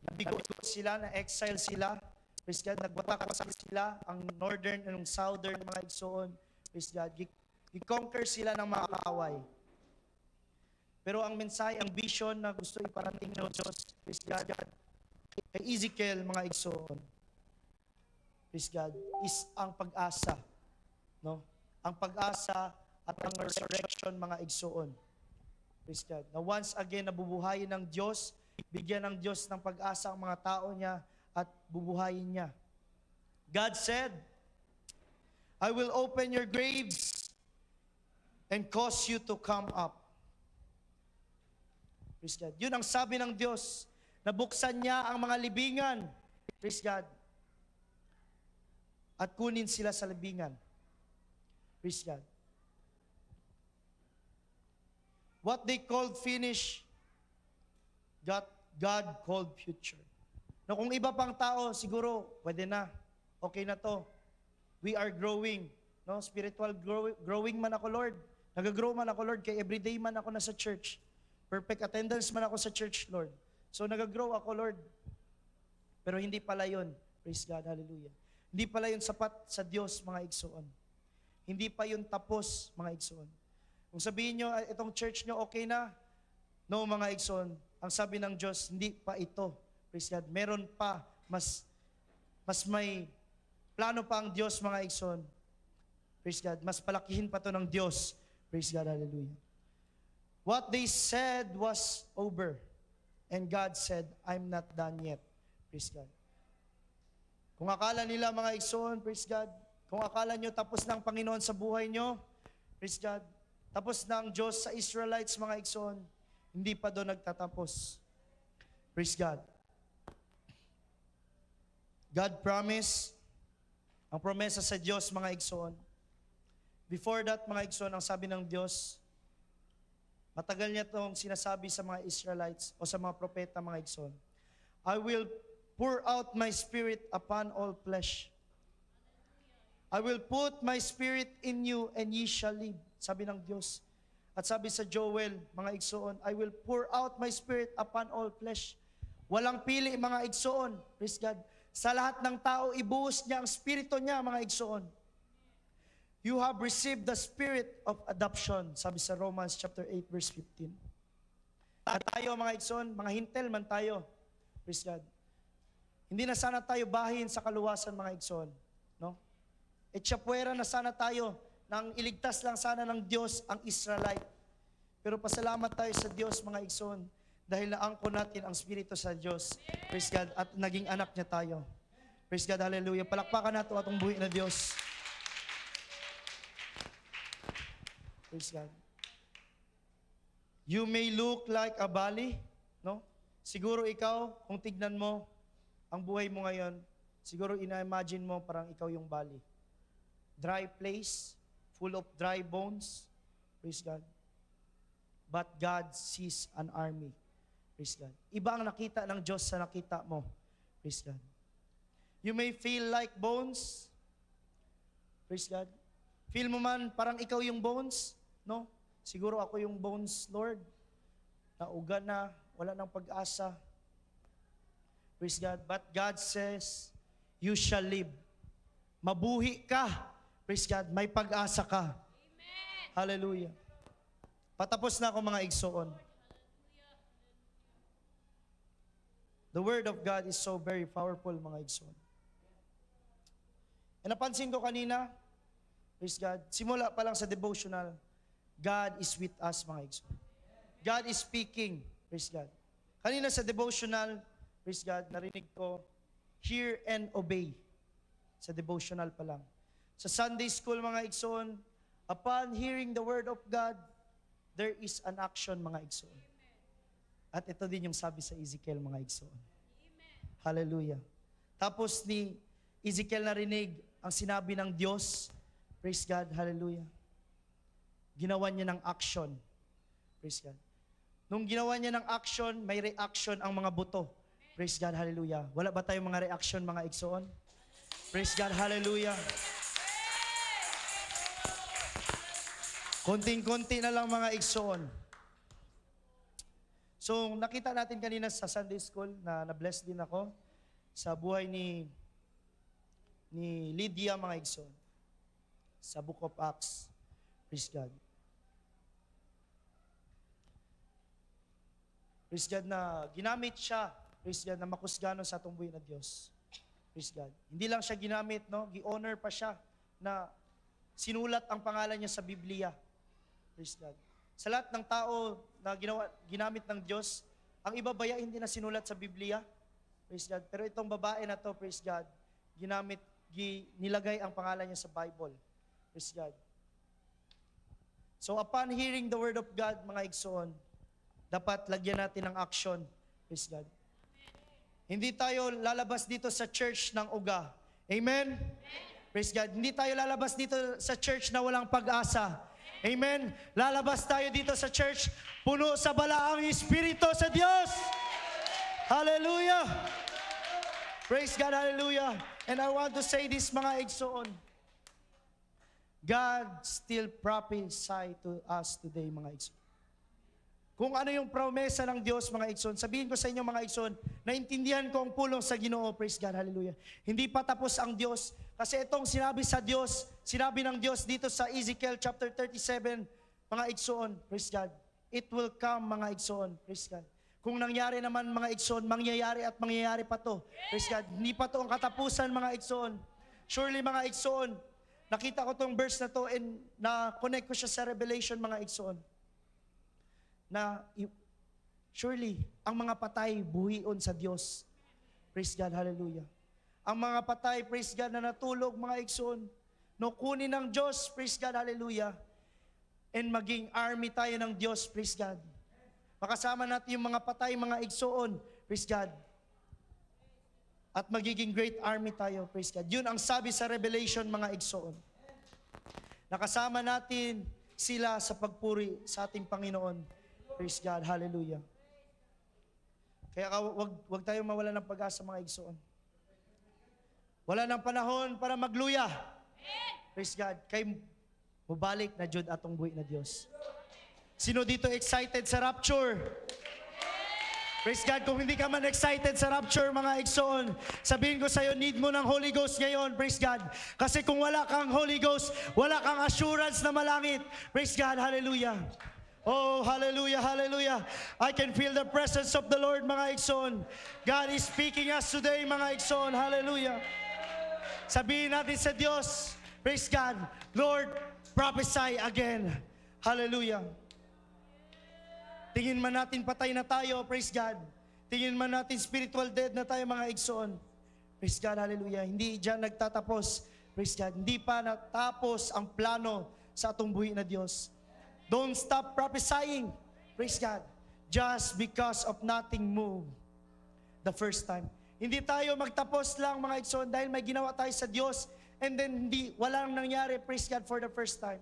nabigo sila, na-exile sila. Praise God, nagwatak sila, ang northern and southern, mga igsoon. Praise God, i-conquer sila ng mga kaaway. Pero ang mensahe, ang vision na gusto iparating ng Diyos, praise God, kay Ezekiel, mga igsoon, praise God, is ang pag-asa. No? Ang pag-asa at ang resurrection, mga igsoon. Praise God. Na once again, nabubuhayin ng Diyos, bigyan ng Diyos ng pag-asa ang mga tao niya at bubuhayin niya. God said, I will open your graves and cause you to come up. Praise God. Yun ang sabi ng Diyos. Nabuksan niya ang mga libingan. Praise God. At kunin sila sa libingan. Praise God. What they called finish, God called future. No, kung iba pang tao, siguro, pwede na. Okay na to. We are growing. No, spiritual growing man ako, Lord. Nag-grow man ako, Lord, kaya everyday man ako na sa church. Perfect attendance man ako sa church, Lord. So nag-grow ako, Lord. Pero hindi pala yun. Praise God, hallelujah. Hindi pala yun sapat sa Diyos, mga igsoon. Hindi pa yun tapos, mga igsoon. Kung sabihin nyo, itong church nyo okay na, no, mga igsoon, ang sabi ng Diyos, hindi pa ito. Praise God. Meron pa, mas may plano pa ang Diyos, mga igsoon. Praise God. Mas palakihin pa to ng Diyos. Praise God, hallelujah. What they said was over. And God said, I'm not done yet. Praise God. Kung akala nila, mga igsoon, praise God, kung akala nyo tapos na ang Panginoon sa buhay nyo, praise God, tapos na ang Diyos sa Israelites, mga igsoon, hindi pa doon nagtatapos. Praise God. God promised, ang promesa sa Diyos, mga igsoon. Before that, mga igsoon, ang sabi ng Diyos, matagal niya itong sinasabi sa mga Israelites o sa mga propeta, mga igsoon. I will pour out my spirit upon all flesh. I will put my spirit in you and ye shall live. Sabi ng Diyos. At sabi sa Joel, mga igsoon, I will pour out my spirit upon all flesh. Walang pili, mga igsoon. Praise God. Sa lahat ng tao, ibuhos niya ang spirito niya, mga igsoon. You have received the spirit of adoption, sabi sa Romans chapter 8, verse 15. At tayo, mga igsoon, mga hintel man tayo. Praise God. Hindi na sana tayo bahin sa kaluwasan, mga igsoon. No? Etsapuera na sana tayo. nang iligtas lang sana ng Diyos ang Israelite. Pero pasalamat tayo sa Diyos, mga igsoon, dahil naangko natin ang Espiritu sa Diyos. Praise God. At naging anak niya tayo. Praise God. Hallelujah. Palakpakan natin atong buhay na Diyos. Praise God. You may look like a valley, no? Siguro ikaw, kung tignan mo ang buhay mo ngayon, siguro ina-imagine mo parang ikaw yung valley. Dry place, full of dry bones. Praise God. But God sees an army. Praise God. Iba ang nakita ng Diyos sa nakita mo. Praise God. You may feel like bones. Praise God. Feel mo man parang ikaw yung bones, no? Siguro ako yung bones, Lord. Nauga na, wala nang pag-asa. Praise God. But God says, you shall live. Mabuhi ka. Praise God. May pag-asa ka. Amen. Hallelujah. Patapos na ako, mga igsoon. The Word of God is so very powerful, mga igsoon. E napansin ko kanina, praise God, simula pa lang sa devotional, God is with us, mga igsoon. God is speaking, praise God. Kanina sa devotional, praise God, narinig ko, hear and obey. Sa devotional pa lang. Sa Sunday school, mga igsoon, upon hearing the Word of God, there is an action, mga igsoon. At ito din yung sabi sa Ezekiel, mga igsoon. Hallelujah. Tapos ni Ezekiel narinig ang sinabi ng Diyos. Praise God. Hallelujah. Ginawa niya ng action. Praise God. Nung ginawa niya ng action, may reaction ang mga buto. Praise God. Hallelujah. Wala ba tayong mga reaction, mga igsoon? Praise God. Hallelujah. Konting-konti na lang, mga igsoon. So, nakita natin kanina sa Sunday School na na-bless din ako sa buhay ni Lydia, mga igsoon, sa Book of Acts. Praise God. Praise God na ginamit siya, praise God, na makusgano sa atong buhay na Diyos. Praise God. Hindi lang siya ginamit, no? Gi-honor pa siya na sinulat ang pangalan niya sa Biblia. Praise God. Sa lahat ng tao na ginamit ng Diyos, ang iba baya hindi na sinulat sa Biblia. Praise God. Pero itong babae na to, praise God, nilagay ang pangalan niya sa Bible. Praise God. So upon hearing the Word of God, mga igsoon, dapat lagyan natin ng action. Praise God. Hindi tayo lalabas dito sa church ng uga. Amen? Praise God. Hindi tayo lalabas dito sa church na walang pag-asa. Amen? Lalabas tayo dito sa church, puno sa balaang Espiritu sa Diyos. Hallelujah! Praise God, hallelujah. And I want to say this, mga igsoon. God still prophesy to us today, mga igsoon. Kung ano yung promesa ng Diyos, mga igsoon, sabihin ko sa inyo, mga igsoon, naintindihan ko ang pulong sa Ginoo, praise God, hallelujah. Hindi pa tapos ang Diyos, kasi itong sinabi sa Diyos, sinabi ng Diyos dito sa Ezekiel chapter 37, mga igsoon, praise God, it will come, mga igsoon, praise God. Kung nangyari naman, mga igsoon, mangyayari at mangyayari pa to, praise God. Hindi pa to ang katapusan, mga igsoon. Surely, mga igsoon, nakita ko tong verse na to and na-connect ko siya sa Revelation, mga igsoon. Na surely, ang mga patay buhion sa Diyos. Praise God, hallelujah. Ang mga patay, praise God, na natulog, mga igsoon, no, kunin ng Diyos, praise God, hallelujah, and maging army tayo ng Diyos, praise God. Makasama natin yung mga patay, mga igsoon, praise God. At magiging great army tayo, praise God. Yun ang sabi sa Revelation, mga igsoon. Nakasama natin sila sa pagpuri sa ating Panginoon. Praise God, hallelujah. Kaya wag tayong mawala ng pag-asa, mga igsoon. Wala nang panahon para magluya. Praise God. Kay mubalik na Jud atong buhi na Dios. Sino dito excited sa rapture? Praise God. Kung hindi ka man excited sa rapture, mga igsoon, sabihin ko sa'yo, need mo ng Holy Ghost ngayon. Praise God. Kasi kung wala kang Holy Ghost, wala kang assurance na malangit. Praise God. Hallelujah. Oh, hallelujah, hallelujah. I can feel the presence of the Lord, mga igsoon. God is speaking us today, mga igsoon. Hallelujah. Sabihin natin sa Diyos, praise God, Lord, prophesy again. Hallelujah. Tingin man natin patay na tayo, praise God. Tingin man natin spiritual dead na tayo mga igsoon. Praise God, hallelujah. Hindi dyan nagtatapos, praise God. Hindi pa natapos ang plano sa atong buhi na Diyos. Don't stop prophesying, praise God. Just because of nothing moved the first time. Hindi tayo magtapos lang mga igsoon dahil may ginawa tayo sa Diyos and then walang nangyari, praise God, for the first time.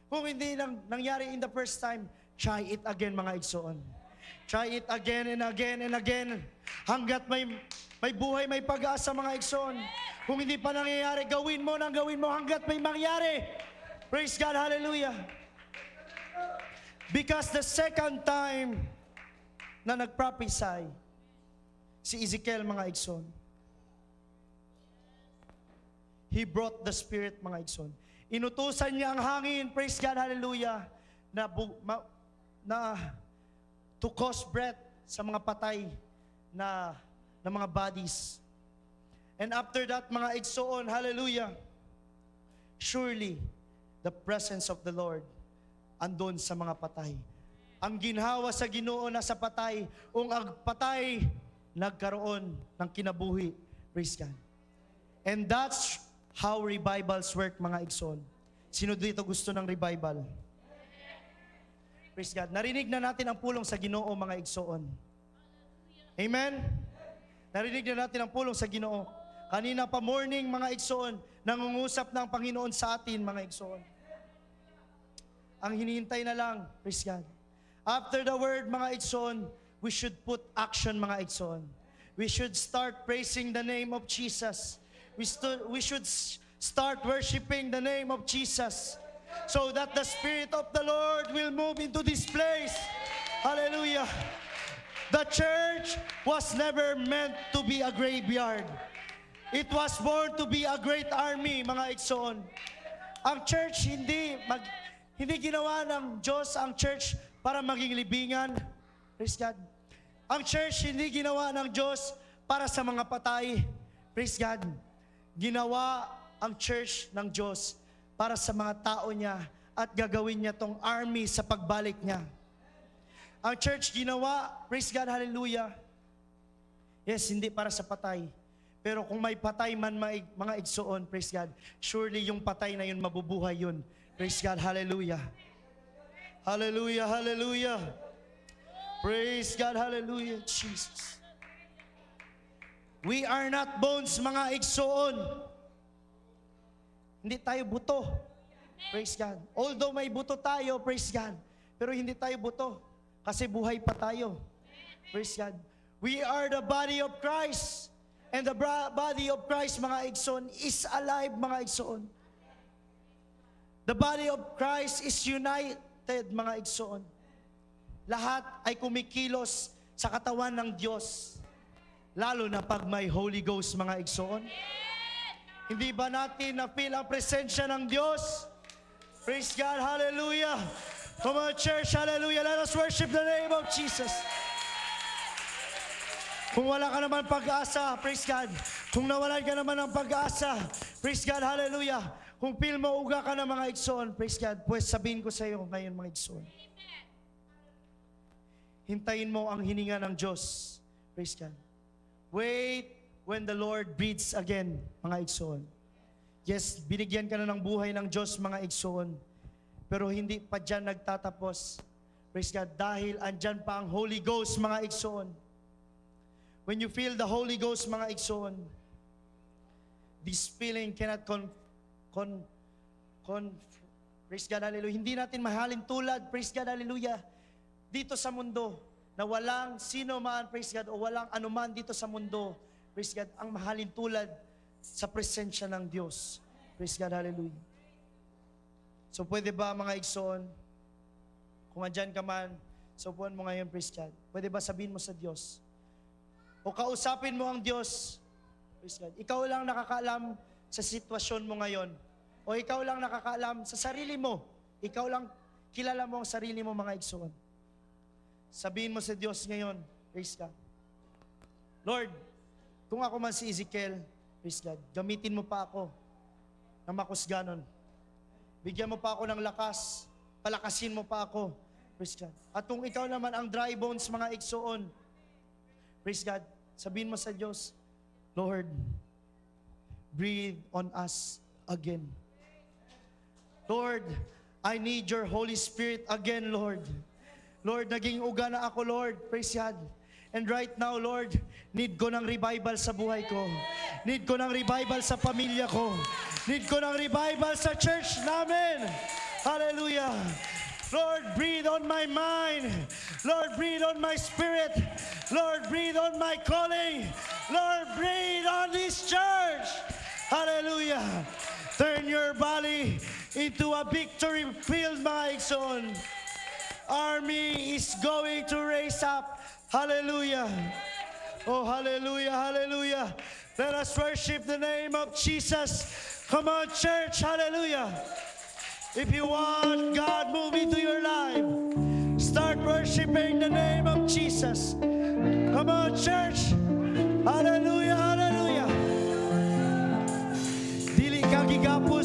Kung hindi nangyari in the first time, try it again mga igsoon. Try it again and again and again. Hanggat may buhay, may pag-asa mga igsoon. Kung hindi pa nangyayari, gawin mo hanggat may mangyari. Praise God, hallelujah. Because the second time na nag-prophesy si Ezekiel mga igsoon, he brought the Spirit mga igsoon. Inutusan niya ang hangin, praise God, hallelujah, na to cause breath sa mga patay na mga bodies. And after that, mga igsoon, hallelujah, surely the presence of the Lord andon sa mga patay. Ang ginhawa sa Ginoo na sa patay, ang patay nagkaroon ng kinabuhi. Praise God. And that's how revivals work, mga igsoon. Sino dito gusto ng revival? Praise God. Narinig na natin ang pulong sa Ginoo, mga igsoon. Amen? Narinig na natin ang pulong sa Ginoo. Kanina pa morning, mga igsoon, nangungusap ng Panginoon sa atin, mga igsoon. Ang hinihintay na lang, praise God. After the word, mga igsoon, we should put action, mga igsoon. We should start praising the name of Jesus. We should start worshiping the name of Jesus, so that the Spirit of the Lord will move into this place. Hallelujah. The church was never meant to be a graveyard. It was born to be a great army, mga igsoon. Ang church hindi ginawa ng Diyos ang church para maging libingan. Praise God. Ang church hindi ginawa ng Diyos para sa mga patay. Praise God. Ginawa ang church ng Diyos para sa mga tao niya at gagawin niya tong army sa pagbalik niya. Ang church ginawa, praise God, hallelujah. Yes, hindi para sa patay. Pero kung may patay man mga igsoon, praise God, surely yung patay na yun, mabubuhay yun. Praise God, hallelujah. Hallelujah, hallelujah. Praise God, hallelujah, Jesus. We are not bones, mga igsoon. Hindi tayo buto. Praise God. Although may buto tayo, praise God, pero hindi tayo buto kasi buhay pa tayo. Praise God. We are the body of Christ. And the body of Christ, mga igsoon, is alive, mga igsoon. The body of Christ is united, mga igsoon. Lahat ay kumikilos sa katawan ng Diyos. Lalo na pag may Holy Ghost, mga igsoon. Hindi ba natin na-feel ang presensya ng Diyos? Praise God, hallelujah. Come on, church, hallelujah. Let us worship the name of Jesus. Kung wala ka naman pag-asa, praise God. Kung nawalan ka naman ng pag-asa, praise God, hallelujah. Kung feel mo uga ka ng mga igsoon, praise God, pues sabihin ko sa iyo ngayon, mga igsoon. Hintayin mo ang hininga ng Diyos. Praise God. Wait when the Lord breathes again, mga igsoon. Yes, binigyan ka na ng buhay ng Diyos, mga igsoon. Pero hindi pa dyan nagtatapos. Praise God, dahil andyan pa ang Holy Ghost, mga igsoon. When you feel the Holy Ghost, mga igsoon, this feeling cannot praise God, hallelujah. Hindi natin mahalin tulad, praise God, hallelujah, dito sa mundo, na walang sino man, praise God, o walang anuman dito sa mundo, praise God, ang mahalin tulad sa presensya ng Diyos. Praise God, hallelujah. So pwede ba, mga igsoon, kung andyan ka man, so puan mo ngayon, praise God, pwede ba sabihin mo sa Diyos, o kausapin mo ang Diyos, praise God, ikaw lang nakakaalam sa sitwasyon mo ngayon, o ikaw lang nakakaalam sa sarili mo, ikaw lang kilala mo ang sarili mo, mga igsoon. Sabihin mo sa Diyos ngayon, praise God, Lord, kung ako man si Ezekiel, praise God, gamitin mo pa ako ng makusganon. Bigyan mo pa ako ng lakas. Palakasin mo pa ako. Praise God. At kung ikaw naman ang dry bones, mga igsoon, praise God, sabihin mo sa Diyos, Lord, breathe on us again. Lord, I need your Holy Spirit again, Lord. Lord, naging uga na ako, Lord. Praise God. And right now, Lord, need ko ng revival sa buhay ko. Need ko ng revival sa pamilya ko. Need ko ng revival sa church namin. Hallelujah. Lord, breathe on my mind. Lord, breathe on my spirit. Lord, breathe on my calling. Lord, breathe on this church. Hallelujah. Turn your body into a victory field, mga igsoon. Army is going to raise up. Hallelujah. Oh, hallelujah, hallelujah. Let us worship the name of Jesus. Come on, church, hallelujah. If you want God move into your life, start worshiping the name of Jesus. Come on, church. Hallelujah, hallelujah. Dili ka gigapon